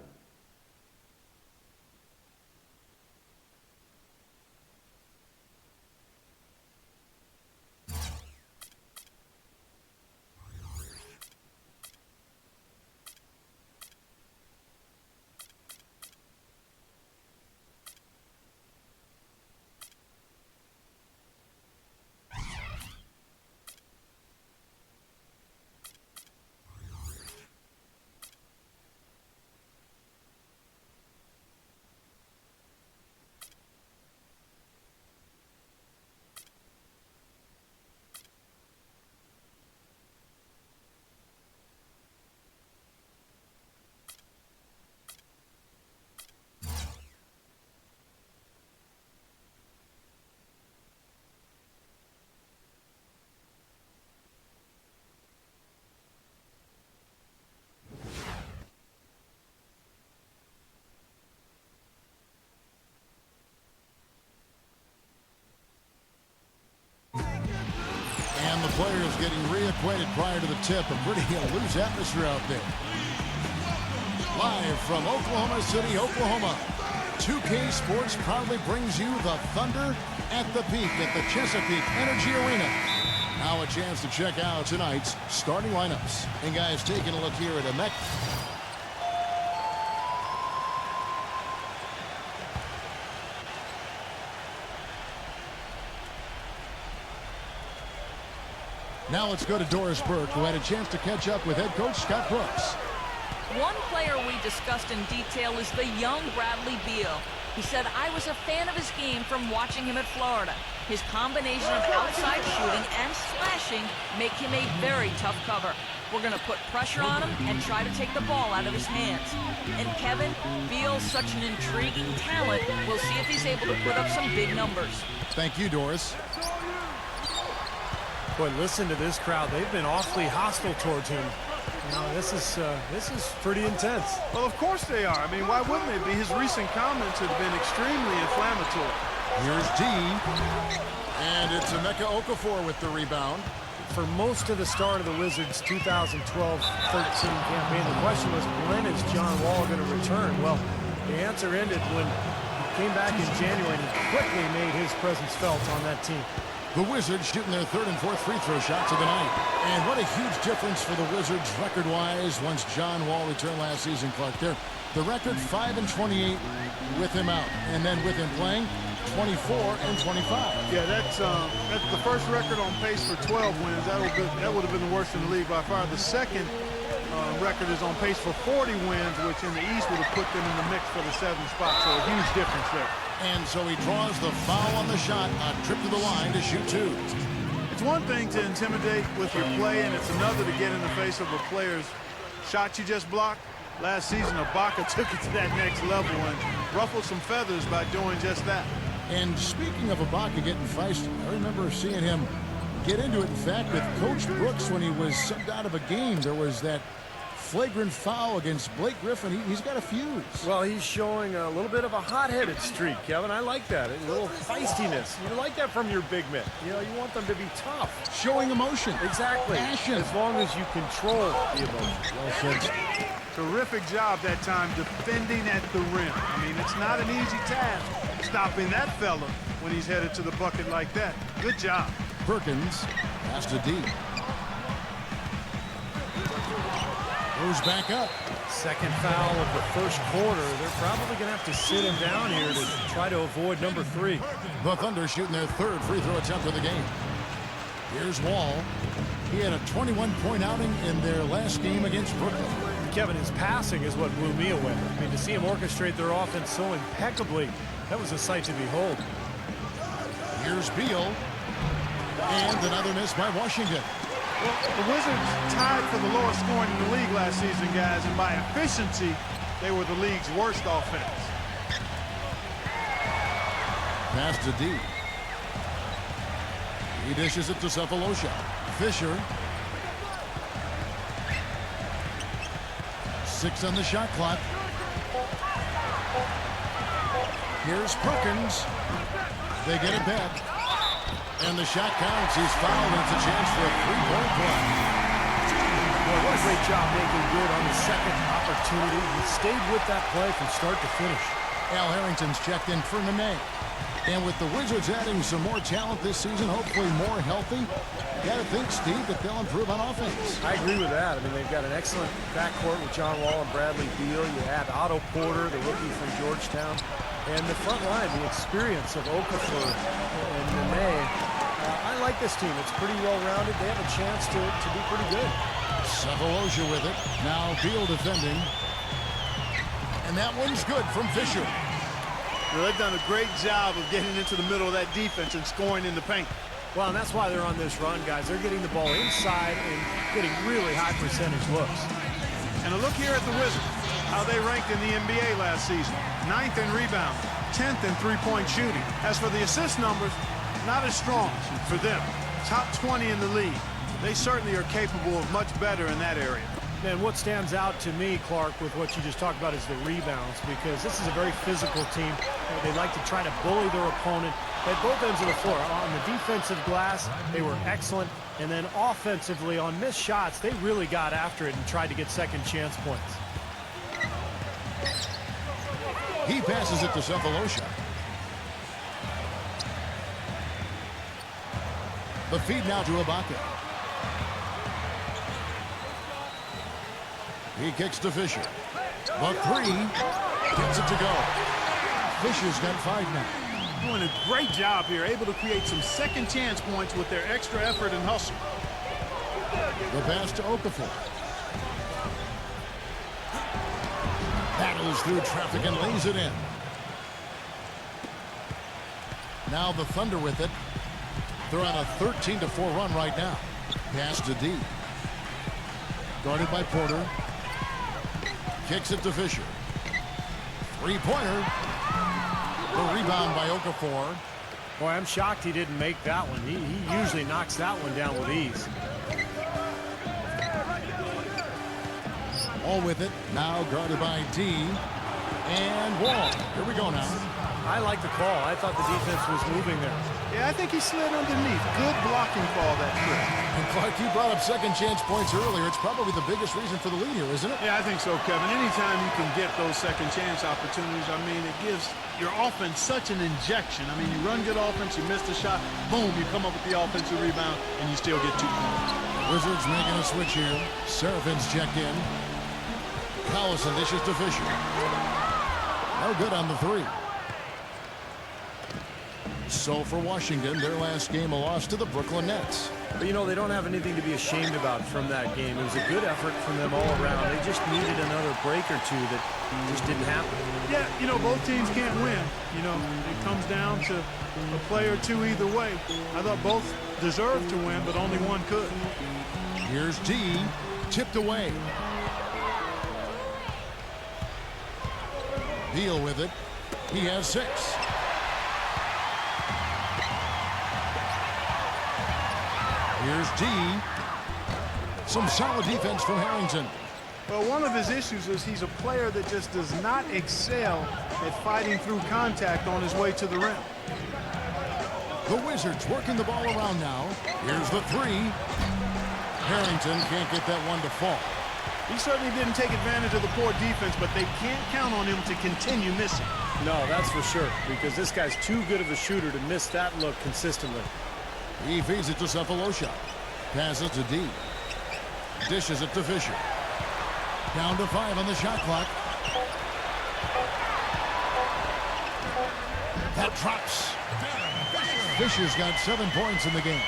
And the players getting reacquainted prior to the tip. A pretty loose atmosphere out there. Live from Oklahoma City, Oklahoma, 2K Sports proudly brings you the Thunder at the peak at the Chesapeake Energy Arena. Now a chance to check out tonight's starting lineups. And guys, taking a look here at Emeka. Now let's go to Doris Burke, who had a chance to catch up with head coach Scott Brooks. One player we discussed in detail is the young Bradley Beal. He said, I was a fan of his game from watching him at Florida. His combination of outside shooting and slashing make him a very tough cover. We're going to put pressure on him and try to take the ball out of his hands. And Kevin, Beal's such an intriguing talent. We'll see if he's able to put up some big numbers. Thank you, Doris. Boy, listen to this crowd. They've been awfully hostile towards him. You know, this is pretty intense. Well, of course they are. I mean, why wouldn't they be? His recent comments have been extremely inflammatory. Here's D. And it's Emeka Okafor with the rebound. For most of the start of the Wizards' 2012-13 campaign, the question was, when is John Wall going to return? Well, the answer ended when he came back in January and quickly made his presence felt on that team. The Wizards shooting their third and fourth free throw shots of the night. And what a huge difference for the Wizards record-wise once John Wall returned last season, Clark. There, the record 5-28 with him out. And then with him playing, 24-25. Yeah, that's the first record on pace for 12 wins. That would have been the worst in the league by far. The second record is on pace for 40 wins, which in the East would have put them in the mix for the 7th spot. So a huge difference there. And so he draws the foul on the shot, a trip to the line to shoot two. It's one thing to intimidate with your play, and it's another to get in the face of a player's shot you just blocked. Last season, Ibaka took it to that next level and ruffled some feathers by doing just that. And speaking of Ibaka getting feisty, I remember seeing him get into it. In fact, with Coach Brooks, when he was subbed out of a game, there was that flagrant foul against Blake Griffin. He's got a fuse. Well, he's showing a little bit of a hot-headed streak, Kevin. I like that. A little feistiness. You like that from your big men. You know, you want them to be tough. Showing emotion. Exactly. Passion. As long as you control the emotion. Well said. Terrific job that time defending at the rim. I mean, it's not an easy task stopping that fella when he's headed to the bucket like that. Good job. Perkins has to D. Goes back up. Second foul of the first quarter. They're probably going to have to sit him down here to try to avoid number 3. The Thunder shooting their 3rd free throw attempt of the game. Here's Wall. He had a 21-point outing in their last game against Brooklyn. Kevin, his passing is what blew me away. I mean, to see him orchestrate their offense so impeccably, that was a sight to behold. Here's Beal. And another miss by Washington. Well, the Wizards tied for the lowest scoring in the league last season, guys, and by efficiency, they were the league's worst offense. Pass to D. He dishes it to Cephalosha. Fisher. 6 on the shot clock. Here's Perkins. They get it back. And the shot counts. He's fouled. It's a chance for a 3-point play. Boy, what a great job making good on the second opportunity. He stayed with that play from start to finish. Al Harrington's checked in for Nene. And with the Wizards adding some more talent this season, hopefully more healthy, you got to think, Steve, that they'll improve on offense. I agree with that. I mean, they've got an excellent backcourt with John Wall and Bradley Beal. You add Otto Porter, the rookie from Georgetown. And the front line, the experience of Okafor and Nene. I like this team. It's pretty well-rounded. They have a chance to be pretty good. Cephalosha with it. Now Beal defending. And that one's good from Fisher. Well, they've done a great job of getting into the middle of that defense and scoring in the paint. Well, and that's why they're on this run, guys. They're getting the ball inside and getting really high percentage looks. And a look here at the Wizards, how they ranked in the NBA last season. 9th in rebound, 10th in three-point shooting. As for the assist numbers, not as strong for them. Top 20 in the league. They certainly are capable of much better in that area. And what stands out to me, Clark, with what you just talked about is the rebounds, because this is a very physical team. They like to try to bully their opponent at both ends of the floor. On the defensive glass, they were excellent. And then offensively, on missed shots, they really got after it and tried to get second chance points. He passes it to Cephalosha. The feed now to Ibaka. He kicks to Fisher. The 3 gets it to go. Fisher's got 5 now. Doing a great job here, able to create some second chance points with their extra effort and hustle. The pass to Okafor. Battles through traffic and lays it in. Now the Thunder with it. They're on a 13-4 run right now. Pass to D. Guarded by Porter. Kicks it to Fisher. Three-pointer. The rebound by Okafor. Boy, I'm shocked he didn't make that one. He usually knocks that one down with ease. Wall with it. Now guarded by D. And Wall. Here we go now. I like the call. I thought the defense was moving there. Yeah, I think he slid underneath. Good blocking call that trip. And Clark, you brought up second chance points earlier. It's probably the biggest reason for the lead here, isn't it? Yeah, I think so, Kevin. Anytime you can get those second chance opportunities, I mean, it gives your offense such an injection. I mean, you run good offense, you miss the shot, boom, you come up with the offensive rebound, and you still get 2 points. Wizards making a switch here. Serafin's checked in. Collison dishes to Fisher. No good on the 3. So for Washington, their last game a loss to the Brooklyn Nets. But, you know, they don't have anything to be ashamed about from that game. It was a good effort from them all around. They just needed another break or two that just didn't happen. Yeah, you know, both teams can't win. You know, it comes down to a play or two either way. I thought both deserved to win, but only one could. Here's D, tipped away. Beal with it. He has 6. Here's D. Some solid defense from Harrington. Well, one of his issues is he's a player that just does not excel at fighting through contact on his way to the rim. The Wizards working the ball around now. Here's the three. Harrington can't get that one to fall. He certainly didn't take advantage of the poor defense, but they can't count on him to continue missing. No, that's for sure, because this guy's too good of a shooter to miss that look consistently. He feeds it to Cephalosha. Passes to D. Dishes it to Fisher. Down to 5 on the shot clock. That drops. Fisher's got 7 points in the game.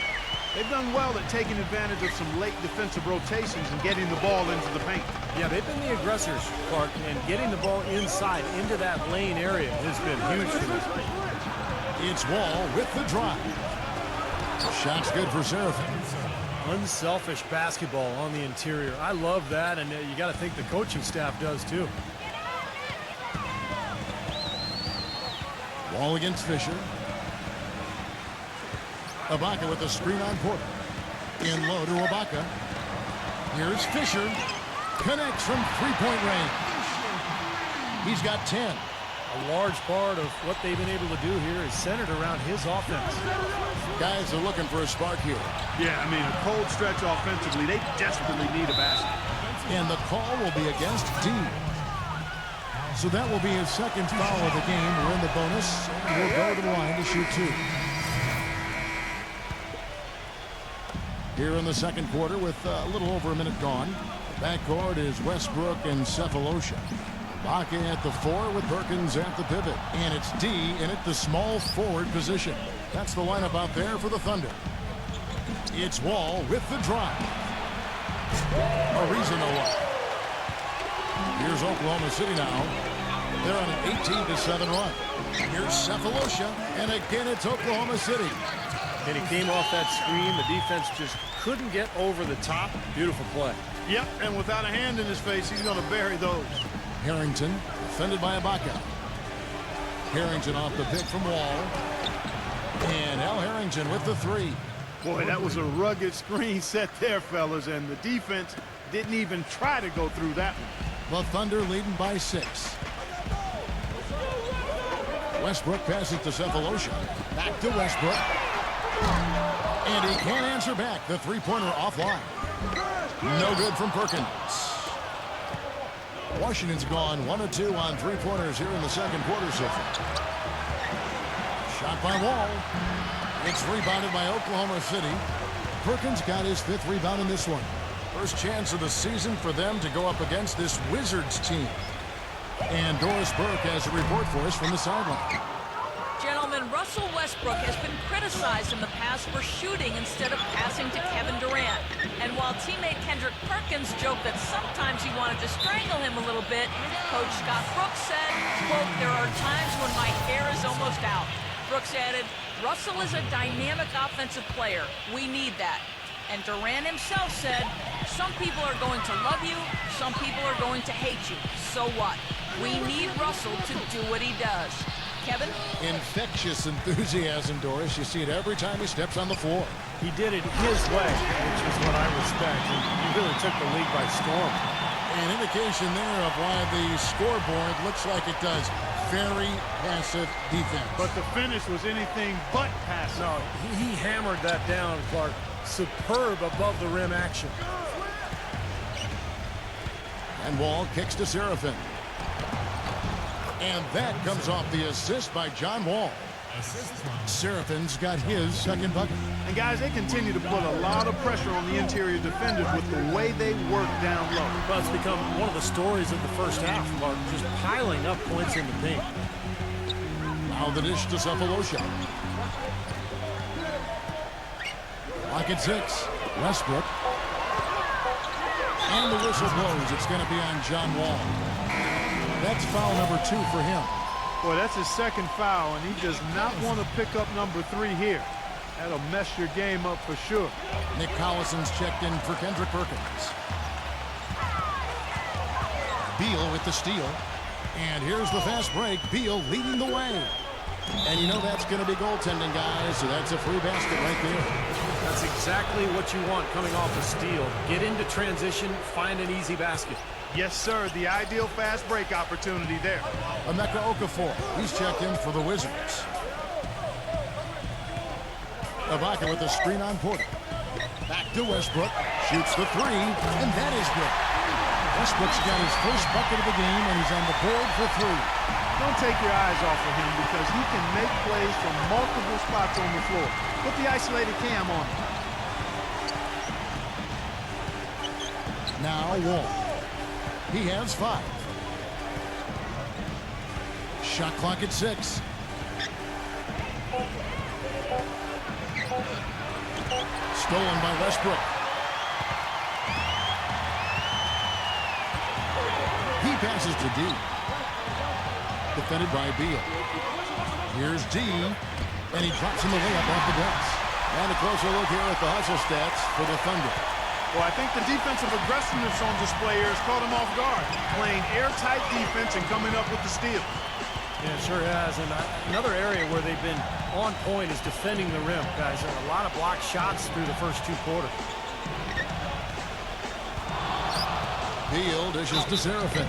They've done well at taking advantage of some late defensive rotations and getting the ball into the paint. Yeah, they've been the aggressors, Clark, and getting the ball inside into that lane area has been huge for them. It's Wall with the drive. Shot's good for Seraphin. Unselfish basketball on the interior. I love that, and you got to think the coaching staff does too. Wall against Fisher. Ibaka with the screen on Porter. In low to Ibaka. Here's Fisher. Connects from three-point range. He's got 10. A large part of what they've been able to do here is centered around his offense. Guys are looking for a spark here. Yeah, I mean, a cold stretch offensively. They desperately need a basket. And the call will be against D. So that will be his second foul of the game. We're in the bonus. We'll go to the line to shoot 2. Here in the second quarter with a little over a minute gone. Backcourt is Westbrook and Cephalosha. Ibaka at the 4 with Perkins at the pivot. And it's D in at the small forward position. That's the lineup out there for the Thunder. It's Wall with the drive. Ariza no look. Here's Oklahoma City now. They're on an 18-7 run. Here's Cephalosha, and again it's Oklahoma City. And he came off that screen. The defense just couldn't get over the top. Beautiful play. Yep, and without a hand in his face, he's going to bury those. Harrington, defended by Ibaka. Harrington off the pick from Wall. And Al Harrington with the 3. Boy, that was a rugged screen set there, fellas, and the defense didn't even try to go through that one. The Thunder leading by 6. Westbrook passes to Cephalosha. Back to Westbrook. And he can't answer back. The three-pointer offline. No good from Perkins. Washington's gone 1 of 2 on three-pointers here in the second quarter so far. Shot by Wall. It's rebounded by Oklahoma City. Perkins got his 5th rebound in this one. First chance of the season for them to go up against this Wizards team. And Doris Burke has a report for us from the sideline. Gentlemen, Russell Westbrook has been criticized in the past for shooting instead of passing to Kevin Durant. And while teammate Kendrick Perkins joked that sometimes he wanted to strangle him a little bit, Coach Scott Brooks said, quote, "There are times when my hair is almost out." Brooks added, "Russell is a dynamic offensive player. We need that." And Durant himself said, "Some people are going to love you, some people are going to hate you. So what? We need Russell to do what he does." Kevin? Infectious enthusiasm, Doris. You see it every time he steps on the floor. He did it his way, which is what I respect. And he really took the league by storm. An indication there of why the scoreboard looks like it does. Very passive defense. But the finish was anything but passive. No, he hammered that down, Clark. Superb above the rim action. And Wall kicks to Seraphin. And that comes off the assist by John Wall. Seraphin's got his second bucket. And guys, they continue to put a lot of pressure on the interior defenders with the way they work down low. Well, it's become one of the stories of the first half, Mark, just piling up points in the paint. Now the dish to Cephalosha. Lock at 6. Westbrook. And the whistle blows. It's going to be on John Wall. That's foul number 2 for him. Boy, that's his second foul, and he does not want to pick up number 3 here. That'll mess your game up for sure. Nick Collison's checked in for Kendrick Perkins. Beal with the steal. And here's the fast break. Beal leading the way. And you know that's going to be goaltending, guys, so that's a free basket right there. That's exactly what you want coming off a steal. Get into transition, find an easy basket. Yes, sir. The ideal fast break opportunity there. Emeka Okafor, he's checked in for the Wizards. Ibaka with the screen on Porter. Back to Westbrook, shoots the three, and that is good. Westbrook's got his first bucket of the game, and he's on the board for three. Don't take your eyes off of him because he can make plays from multiple spots on the floor. Put the isolated cam on him. Now Wall. He has 5. Shot clock at 6. Stolen by Westbrook. He passes to D. Defended by Beal. Here's D. And he drops him the layup off the glass. And a closer look here at the hustle stats for the Thunder. Well, I think the defensive aggressiveness on display here has caught him off guard. Playing airtight defense and coming up with the steal. Yeah, it sure has. And another area where they've been on point is defending the rim, guys. A lot of blocked shots through the first 2 quarters. Beal dishes to Seraphin.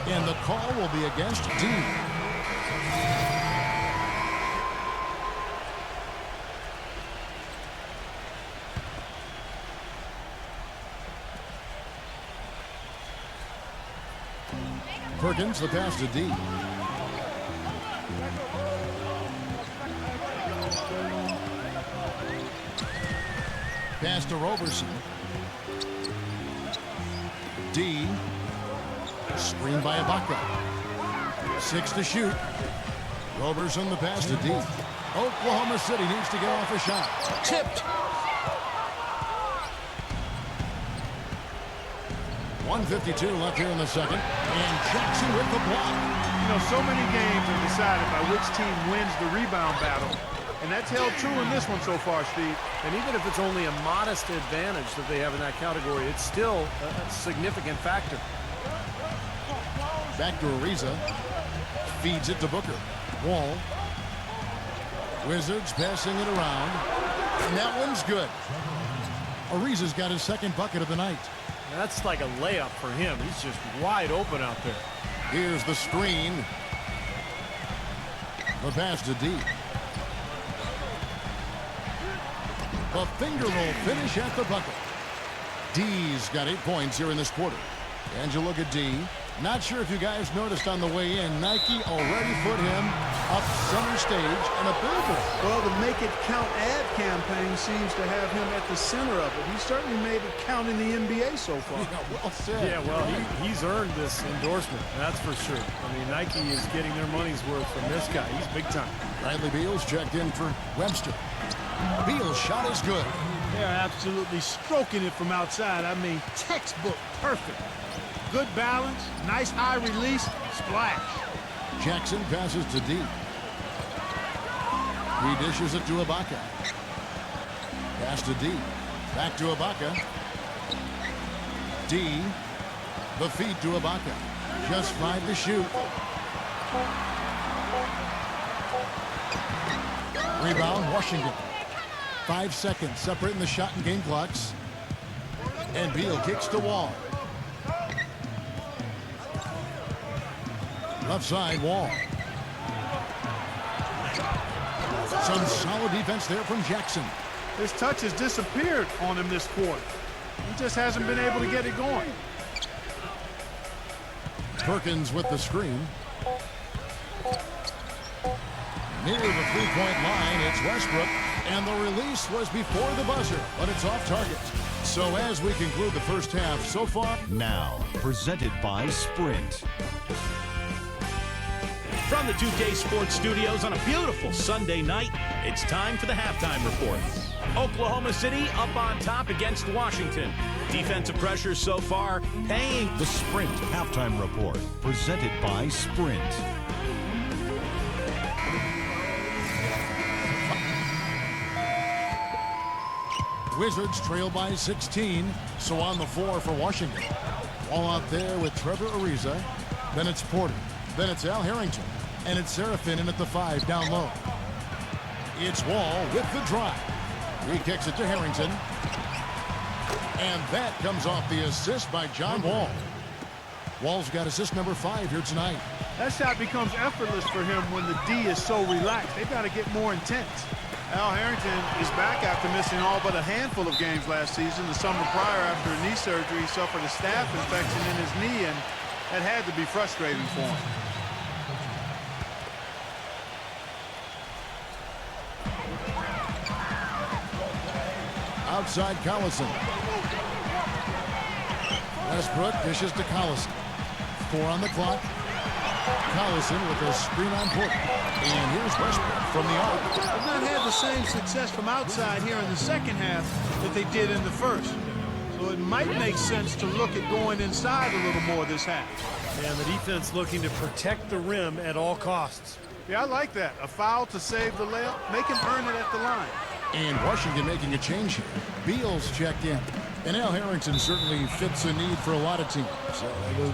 And the call will be against D. Perkins, the pass to D. Pass to Roberson. D. Screened by Ibaka. 6 to shoot. Roberson the pass to D. Oklahoma City needs to get off a shot. Tipped. 1:52 left here in the second. And Jackson with the block. You know, so many games are decided by which team wins the rebound battle. And that's held true in this one so far, Steve. And even if it's only a modest advantage that they have in that category, it's still a significant factor. Back to Ariza. Feeds it to Booker. Wall. Wizards passing it around. And that one's good. Ariza's got his second bucket of the night. That's like a layup for him. He's just wide open out there. Here's the screen. The pass to D. The finger roll finish at the bucket. D's got 8 points here in this quarter. And you look at D. Not sure if you guys noticed on the way in, Nike already put him up center stage and a billboard. Well, the Make It Count ad campaign seems to have him at the center of it. He certainly made it count in the NBA so far. Yeah, well said. Yeah, well, he's earned this endorsement, that's for sure. I mean, Nike is getting their money's worth from this guy. He's big time. Bradley Beal's checked in for Webster. Beal's shot is good. They're absolutely stroking it from outside. I mean, textbook perfect. Good balance, nice high release, splash. Jackson passes to D. He dishes it to Ibaka. Pass to D. Back to Ibaka. D. The feed to Ibaka. Just 5 to shoot. Rebound, Washington. 5 seconds separating the shot and game clocks. And Beal kicks to Wall. Left side, Wall. Some solid defense there from Jackson. His touch has disappeared on him this quarter. He just hasn't been able to get it going. Perkins with the screen. Near the three-point line, it's Westbrook. And the release was before the buzzer, but it's off target. So as we conclude the first half so far. Now, presented by Sprint. From the 2K Sports Studios on a beautiful Sunday night, it's time for the halftime report. Oklahoma City up on top against Washington. Defensive pressure so far paying. The Sprint halftime report, presented by Sprint. Wizards trail by 16, so on the floor for Washington. All out there with Trevor Ariza. Then it's Porter. Then it's Al Harrington. And it's Serafin in at the 5 down low. It's Wall with the drive. He kicks it to Harrington. And that comes off the assist by John Wall. Wall's got assist number 5 here tonight. That shot becomes effortless for him when the D is so relaxed. They've got to get more intense. Al Harrington is back after missing all but a handful of games last season. The summer prior, after a knee surgery, he suffered a staph infection in his knee, and that had to be frustrating for him. Outside Collison. Westbrook dishes to Collison. 4 on the clock. Collison with a screen on Porter. And here's Westbrook from the arc. They've not had the same success from outside here in the second half that they did in the first. So it might make sense to look at going inside a little more this half. And the defense looking to protect the rim at all costs. Yeah, I like that. A foul to save the layup. Make him earn it at the line. And Washington making a change here. Beal's checked in. And Al Harrington certainly fits a need for a lot of teams.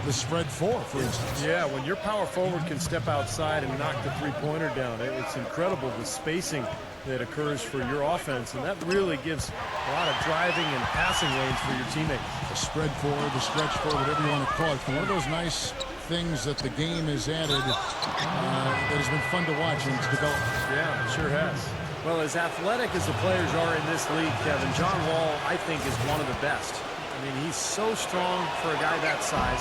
The spread 4, for instance. Yeah, when your power forward can step outside and knock the three-pointer down, it's incredible the spacing that occurs for your offense, and that really gives a lot of driving and passing lanes for your teammates. The spread 4, the stretch 4, whatever you want to call it. One of those nice things that the game has added that has been fun to watch and to develop. Yeah, it sure has. Well, as athletic as the players are in this league, Kevin, John Wall, I think, is one of the best. I mean, he's so strong for a guy that size.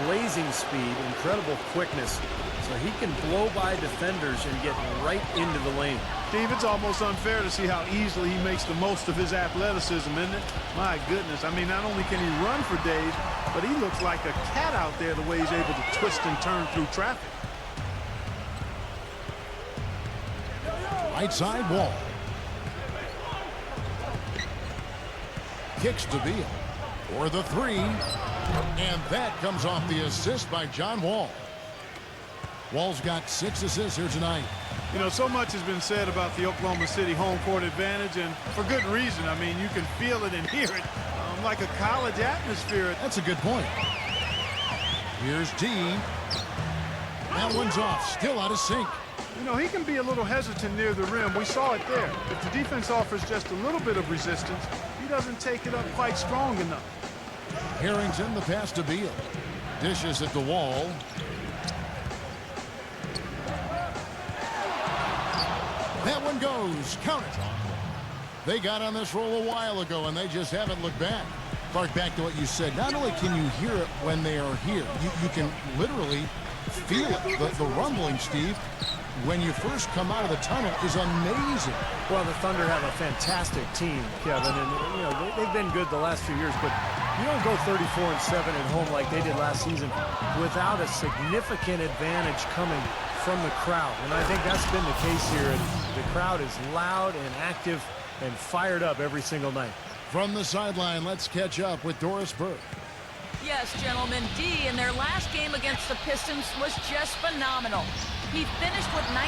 Blazing speed, incredible quickness. So he can blow by defenders and get right into the lane. Steve, it's almost unfair to see how easily he makes the most of his athleticism, isn't it? My goodness. I mean, not only can he run for days, but he looks like a cat out there the way he's able to twist and turn through traffic. Right side Wall. Kicks to Beal for the 3. And that comes off the assist by John Wall. Wall's got 6 assists here tonight. You know, so much has been said about the Oklahoma City home court advantage, and for good reason. I mean, you can feel it and hear it like a college atmosphere. That's a good point. Here's D. That one's off. Still out of sync. You know, he can be a little hesitant near the rim. We saw it there. If the defense offers just a little bit of resistance, he doesn't take it up quite strong enough. Harrington, the pass to Beal. Dishes at the Wall. That one goes. Count it. They got on this roll a while ago, and they just haven't looked back. Clark, back to what you said. Not only can you hear it when they are here, you can literally feel it. The rumbling, Steve, when you first come out of the tunnel is amazing. Well, the Thunder have a fantastic team, Kevin, and you know they've been good the last few years, but you don't go 34-7 at home like they did last season without a significant advantage coming from the crowd, and I think that's been the case here. And the crowd is loud and active and fired up every single night. From the sideline, let's catch up with Doris Burke. Yes, gentlemen, D in their last game against the Pistons was just phenomenal. He finished with 19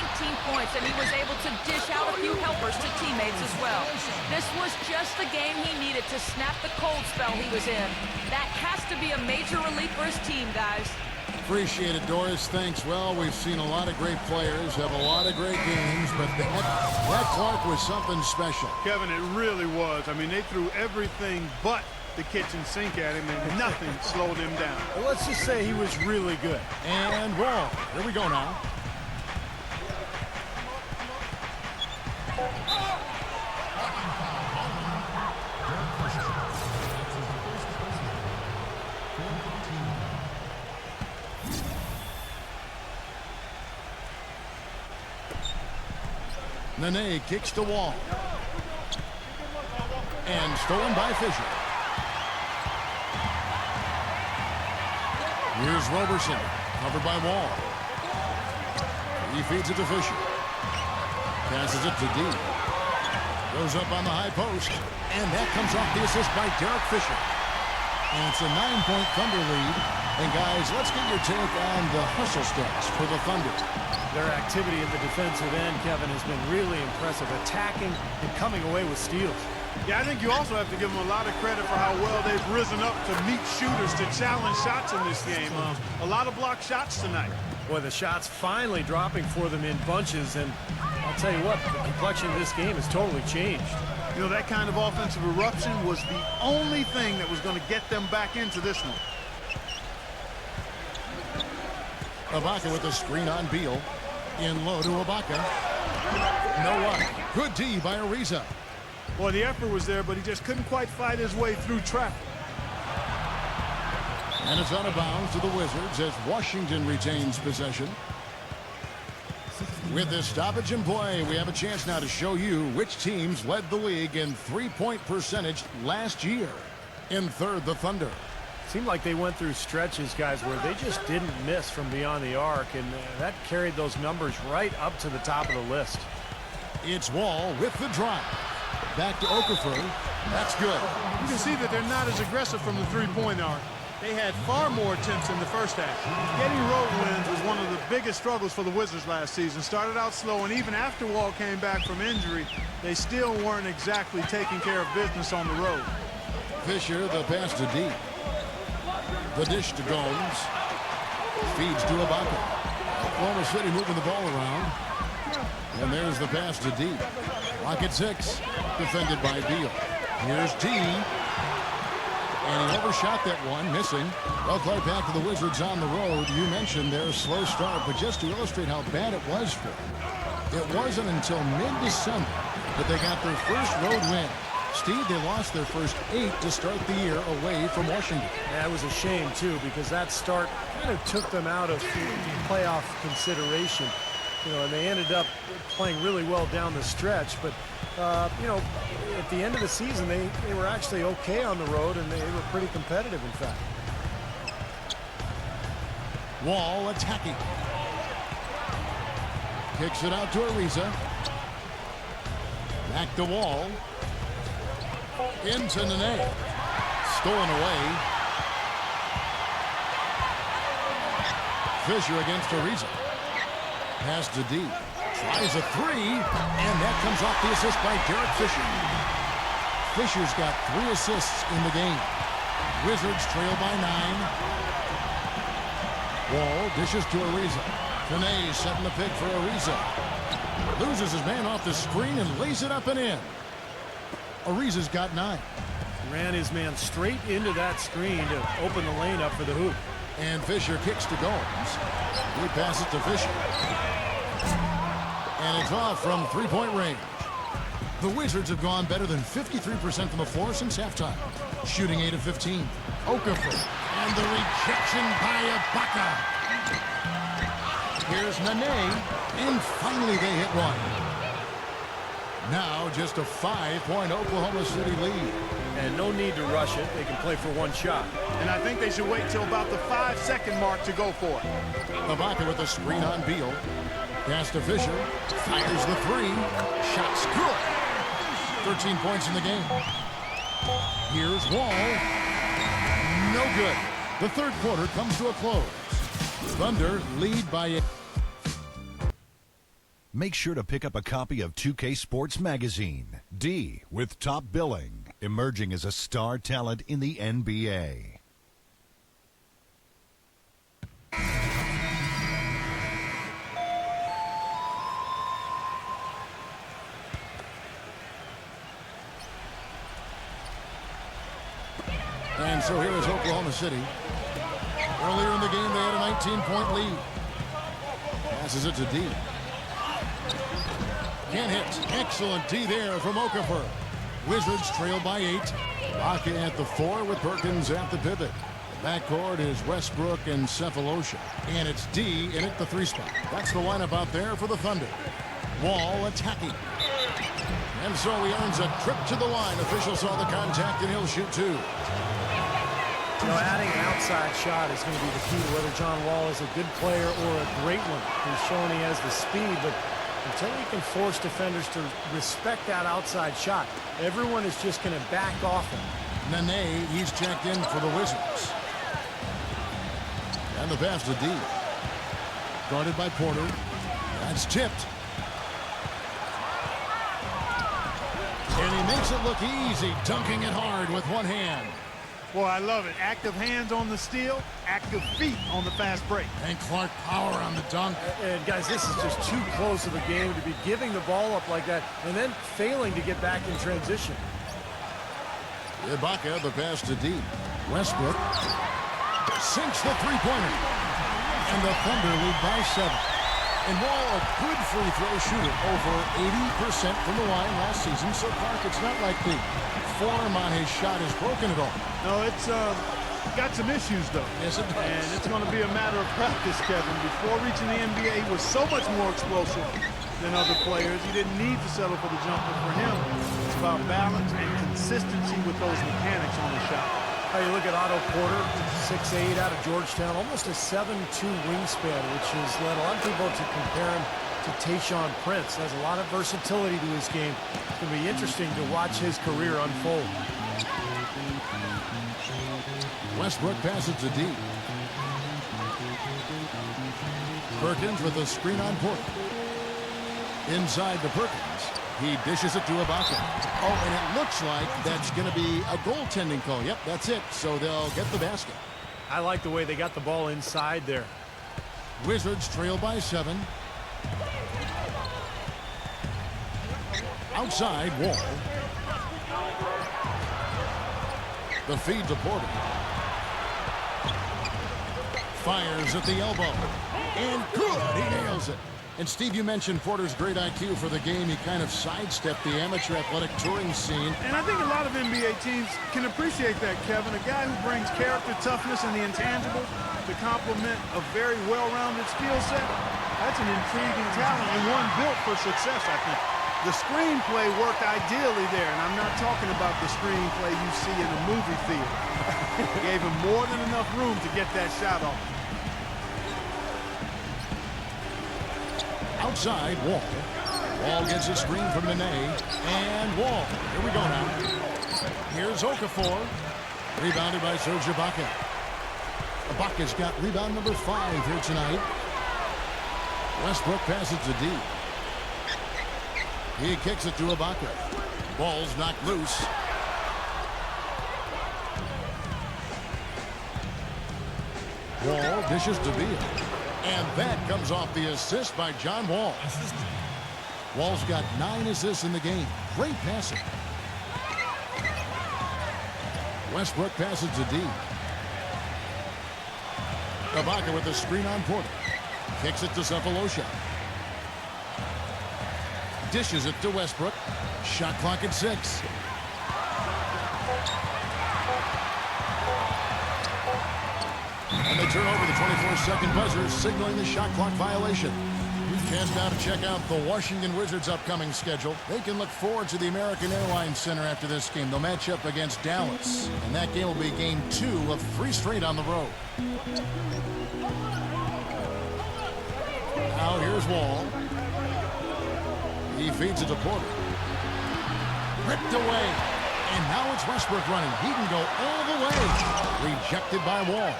points, and he was able to dish out a few helpers to teammates as well. This was just the game he needed to snap the cold spell he was in. That has to be a major relief for his team, guys. Appreciate it, Doris. Thanks. Well, we've seen a lot of great players have a lot of great games, but that Clark was something special. Kevin, it really was. I mean, they threw everything but the kitchen sink at him, and nothing slowed him down. Well, let's just say he was really good. And Wall. Here we go now. Nene kicks to Wall. And stolen by Fisher. Here's Roberson, covered by Wall. He feeds it to Fisher. Passes it to D. Goes up on the high post. And that comes off the assist by Derek Fisher. And it's a 9-point Thunder lead. And guys, let's get your take on the hustle stats for the Thunder. Their activity at the defensive end, Kevin, has been really impressive, attacking and coming away with steals. Yeah, I think you also have to give them a lot of credit for how well they've risen up to meet shooters to challenge shots in this game. A lot of blocked shots tonight. Boy, the shots finally dropping for them in bunches, and I'll tell you what, the complexion of this game has totally changed. You know, that kind of offensive eruption was the only thing that was going to get them back into this one. Ibaka with the screen on Beal. In low to Ibaka. No one. Good D by Ariza. Boy, the effort was there, but he just couldn't quite fight his way through traffic. And it's out of bounds to the Wizards as Washington retains possession. With this stoppage in play, we have a chance now to show you which teams led the league in three-point percentage last year. In third, the Thunder. Seemed like they went through stretches, guys, where they just didn't miss from beyond the arc, and that carried those numbers right up to the top of the list. It's Wall with the drive. Back to Okafor. That's good. You can see that they're not as aggressive from the three-point arc. They had far more attempts in the first half. Getting road wins was one of the biggest struggles for the Wizards last season. Started out slow, and even after Wall came back from injury, they still weren't exactly taking care of business on the road. Fisher, the pass to D. The dish to Gomes. Feeds to Ibaka. Oklahoma City moving the ball around. And there's the pass to D. Clock at 6. Defended by Beal. Here's D. And he overshot that one, missing. Well, Clark, back to the Wizards on the road. You mentioned their slow start, but just to illustrate how bad it was for them, it wasn't until mid-December that they got their first road win. Steve, they lost their first 8 to start the year away from Washington. That was a shame, too, because that start kind of took them out of playoff consideration. You know, and they ended up playing really well down the stretch. But, you know, at the end of the season, they were actually okay on the road, and they were pretty competitive, in fact. Wall attacking. Kicks it out to Ariza. Back to Wall. Into Nene. Stolen away. Fisher against Ariza. Pass to D. Tries a 3. And that comes off the assist by Derek Fisher. Fisher's got 3 assists in the game. Wizards trail by 9. Wall dishes to Ariza. Nene setting the pick for Ariza. Loses his man off the screen and lays it up and in. Ariza's got 9. Ran his man straight into that screen to open the lane up for the hoop. And Fisher kicks to Gomes. He passes to Fisher. And it's off from three-point range. The Wizards have gone better than 53% from the floor since halftime. Shooting 8 of 15. Okafor. And the rejection by Ibaka. Here's Nene. And finally they hit one. Now just a 5-point Oklahoma City lead. And no need to rush it. They can play for one shot. And I think they should wait till about the 5-second mark to go for it. Ibaka with a screen on Beal. Pass to Fisher. Fires the 3. Shot's good. 13 points in the game. Here's Wall. No good. The third quarter comes to a close. Thunder lead by 8. Make sure to pick up a copy of 2K Sports Magazine. D with top billing, emerging as a star talent in the NBA. And so here is Oklahoma City. Earlier in the game, they had a 19-point lead. Passes it to D. Can't hit. Excellent D there from Okafor. Wizards trail by 8. Ibaka at the 4 with Perkins at the pivot. The backcourt is Westbrook and Cephalosha. And it's D in at the 3 spot. That's the lineup out there for the Thunder. Wall attacking. And so he earns a trip to the line. Official saw the contact and he'll shoot 2. You know, adding an outside shot is going to be the key to whether John Wall is a good player or a great one. He's shown he has the speed, but until he can force defenders to respect that outside shot, everyone is just going to back off him. Nene, he's checked in for the Wizards. And the pass to D. Guarded by Porter. That's tipped. And he makes it look easy, dunking it hard with one hand. Boy, I love it. Active hands on the steal, active feet on the fast break. And Clark power on the dunk. And guys, this is just too close of a game to be giving the ball up like that and then failing to get back in transition. Ibaka, the pass to deep. Westbrook sinks the three-pointer. And the Thunder lead by 7. And Wall, a good free throw shooter, over 80% from the line last season. So, Clark, it's not like the form on his shot is broken at all. No, it's got some issues, though. Yes, it does. And it's going to be a matter of practice, Kevin. Before reaching the NBA, he was so much more explosive than other players. He didn't need to settle for the jumper. For him, it's about balance and consistency with those mechanics on the shot. How you look at Otto Porter, 6'8", out of Georgetown, almost a 7'2" wingspan, which has led a lot of people to compare him to Tayshaun Prince. Has a lot of versatility to his game. It's going to be interesting to watch his career unfold. Westbrook passes to deep. Perkins with a screen on Porter. Inside to Perkins. He dishes it to Ibaka. Oh, and it looks like that's going to be a goaltending call. Yep, that's it. So they'll get the basket. I like the way they got the ball inside there. Wizards trail by 7. Outside, Wall. The feed to Porter. Fires at the elbow. And good. He nails it. And, Steve, you mentioned Porter's great IQ for the game. He kind of sidestepped the amateur athletic touring scene. And I think a lot of NBA teams can appreciate that, Kevin. A guy who brings character, toughness, and the intangible to complement a very well-rounded skill set. That's an intriguing talent and one built for success, I think. The screenplay worked ideally there, and I'm not talking about the screenplay you see in a movie theater. Gave him more than enough room to get that shot off. Outside, Wall. Wall gets a screen from Nene. And Wall. Here we go now. Here's Okafor. Rebounded by Serge Ibaka. Ibaka's got rebound number 5 here tonight. Westbrook passes to deep. He kicks it to Ibaka. Ball's knocked loose. Wall dishes to Beal. And that comes off the assist by John Wall. Wall's got 9 assists in the game. Great passing. Westbrook passes to deep. Ibaka with the screen on Porter. Kicks it to Cephalosha. Dishes it to Westbrook. Shot clock at 6. And they turn over the 24-second buzzer, signaling the shot clock violation. Chance now to check out the Washington Wizards' upcoming schedule. They can look forward to the American Airlines Center after this game. They'll match up against Dallas. And that game will be game 2 of 3 straight on the road. Now here's Wall. He feeds it to Porter. Ripped away. And now it's Westbrook running. He can go all the way. Rejected by Wall.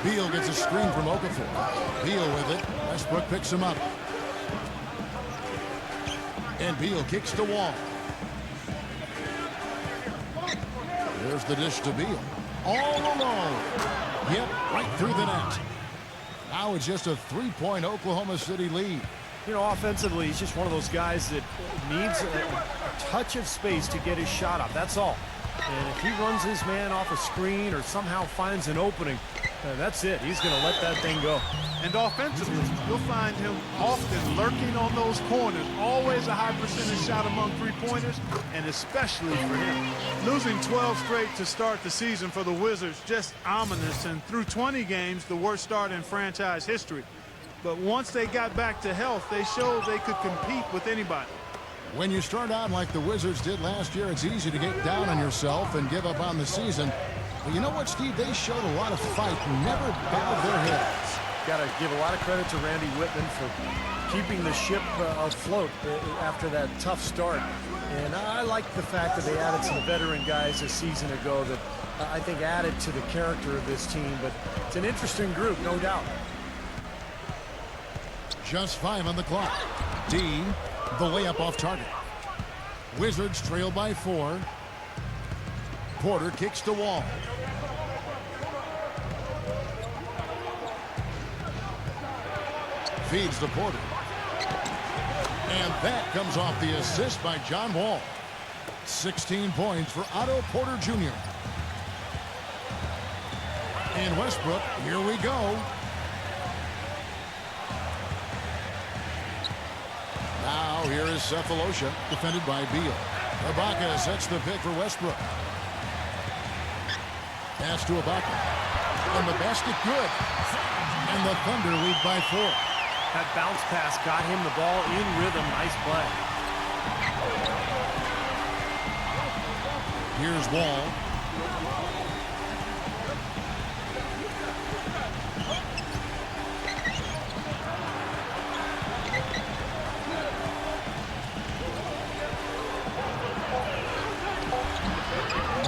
Beal gets a screen from Okafor. Beal with it. Westbrook picks him up. And Beal kicks to Wall. There's the dish to Beal. All alone. Yep, right through the net. Now it's just a 3-point Oklahoma City lead. You know, offensively, he's just one of those guys that needs a touch of space to get his shot up. That's all. And if he runs his man off a screen or somehow finds an opening, that's it. He's going to let that thing go. And offensively, you'll find him often lurking on those corners. Always a high percentage shot among three-pointers, and especially for him. Losing 12 straight to start the season for the Wizards, just ominous. And through 20 games, the worst start in franchise history. But once they got back to health, they showed they could compete with anybody. When you start out like the Wizards did last year, it's easy to get down on yourself and give up on the season. But you know what, Steve? They showed a lot of fight and never bowed their heads. Got to give a lot of credit to Randy Whitman for keeping the ship afloat after that tough start. And I like the fact that they added some veteran guys a season ago that I think added to the character of this team. But it's an interesting group, no doubt. Just 5 on the clock. D, the layup off target. Wizards trail by 4. Porter kicks to Wall. Feeds to Porter. And that comes off the assist by John Wall. 16 points for Otto Porter Jr. And Westbrook, here we go. Now here is Cephalosha, defended by Beal. Ibaka sets the pick for Westbrook. Pass to Ibaka. And the basket good. And the Thunder lead by 4. That bounce pass got him the ball in rhythm. Nice play. Here's Wall.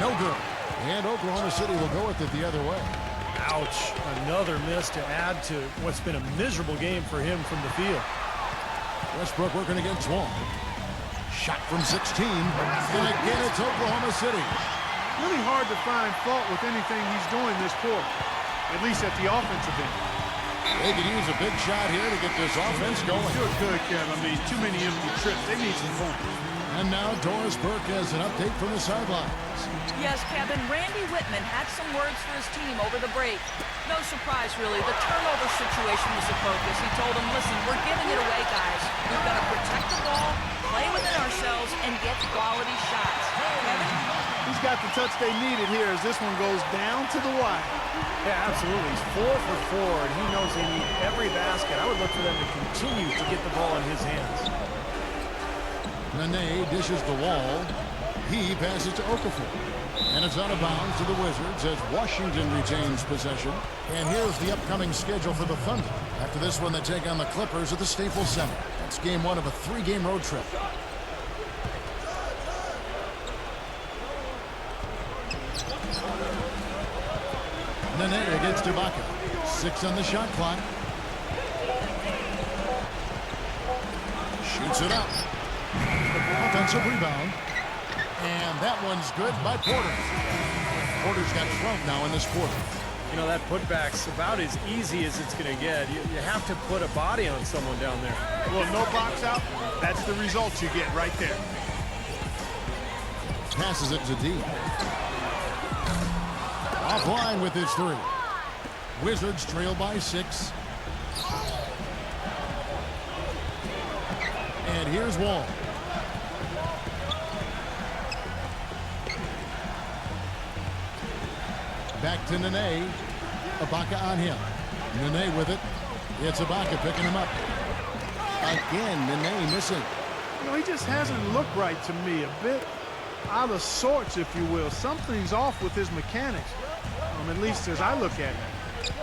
No good. And Oklahoma City will go with it the other way. Ouch. Another miss to add to what's been a miserable game for him from the field. Westbrook working against Wall. Shot from 16. And again, it's Oklahoma City. Really hard to find fault with anything he's doing this quarter, at least at the offensive end. They could use a big shot here to get this offense going. Sure could, Kevin. I mean, too many empty trips. They need some points. And now Doris Burke has an update from the sidelines. Yes, Kevin, Randy Whitman had some words for his team over the break. No surprise, really. The turnover situation was the focus. He told them, listen, we're giving it away, guys. We've got to protect the ball, play within ourselves, and get quality shots. Kevin? He's got the touch they needed here as this one goes down to the wire. Yeah, absolutely. He's 4 for 4, and he knows they need every basket. I would look for them to continue to get the ball in his hands. Nene dishes the Wall. He passes to Okafor. And it's out of bounds to the Wizards as Washington retains possession. And here's the upcoming schedule for the Thunder. After this one, they take on the Clippers at the Staples Center. That's game 1 of a 3-game road trip. Nene against Ibaka. 6 on the shot clock. Shoots it up. Offensive rebound. And that one's good by Porter. Porter's got 12 now in this quarter. You know, that putback's about as easy as it's going to get. You have to put a body on someone down there. Well, no box out. That's the result you get right there. Passes it to D. Offline with his 3. Wizards trail by 6. And here's Wall. Back to Nene. Ibaka on him. Nene with it. It's Ibaka picking him up. Again, Nene missing. You know, he just hasn't looked right to me. A bit out of sorts, if you will. Something's off with his mechanics, at least as I look at it.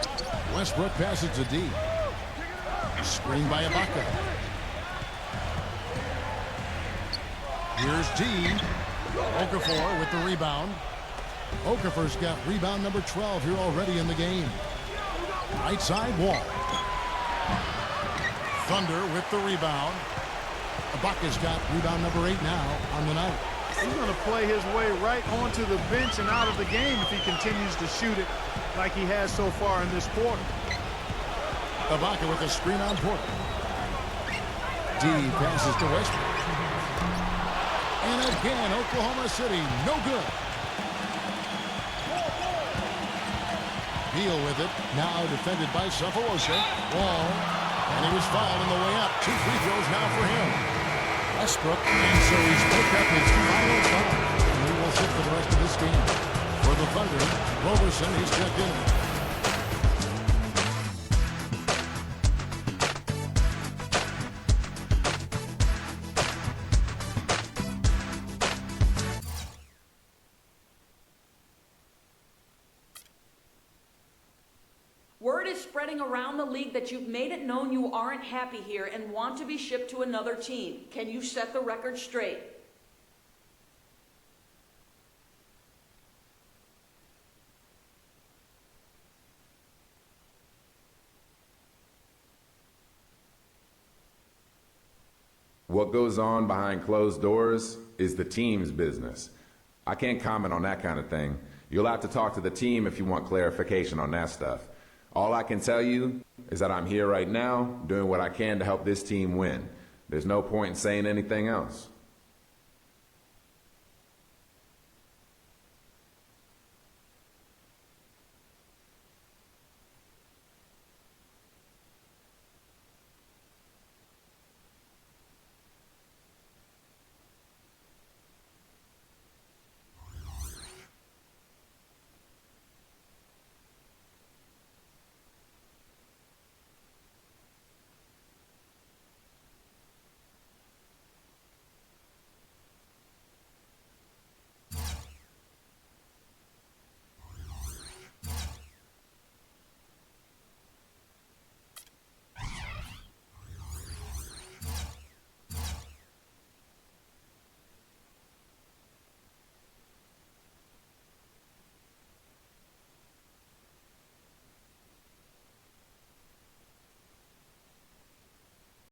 Westbrook passes to D. Screen by Ibaka. Here's D. Okafor with the rebound. Okafor's got rebound number 12 here already in the game. Right side Wall. Thunder with the rebound. Ibaka's got rebound number 8 now on the night. He's going to play his way right onto the bench and out of the game if he continues to shoot it like he has so far in this quarter. Ibaka with a screen on Porter. D passes to Westbrook. And again, Oklahoma City, no good. Beal with it, now defended by Cephalosha. Wall, and he was fouled on the way up. 2 free throws now for him. Westbrook, and so he's picked up his final foul. And he will sit for the rest of this game. For the Thunder, Roberson, he's checked in. Word is spreading around the league that you've made it known you aren't happy here and want to be shipped to another team. Can you set the record straight? What goes on behind closed doors is the team's business. I can't comment on that kind of thing. You'll have to talk to the team if you want clarification on that stuff. All I can tell you is that I'm here right now doing what I can to help this team win. There's no point in saying anything else.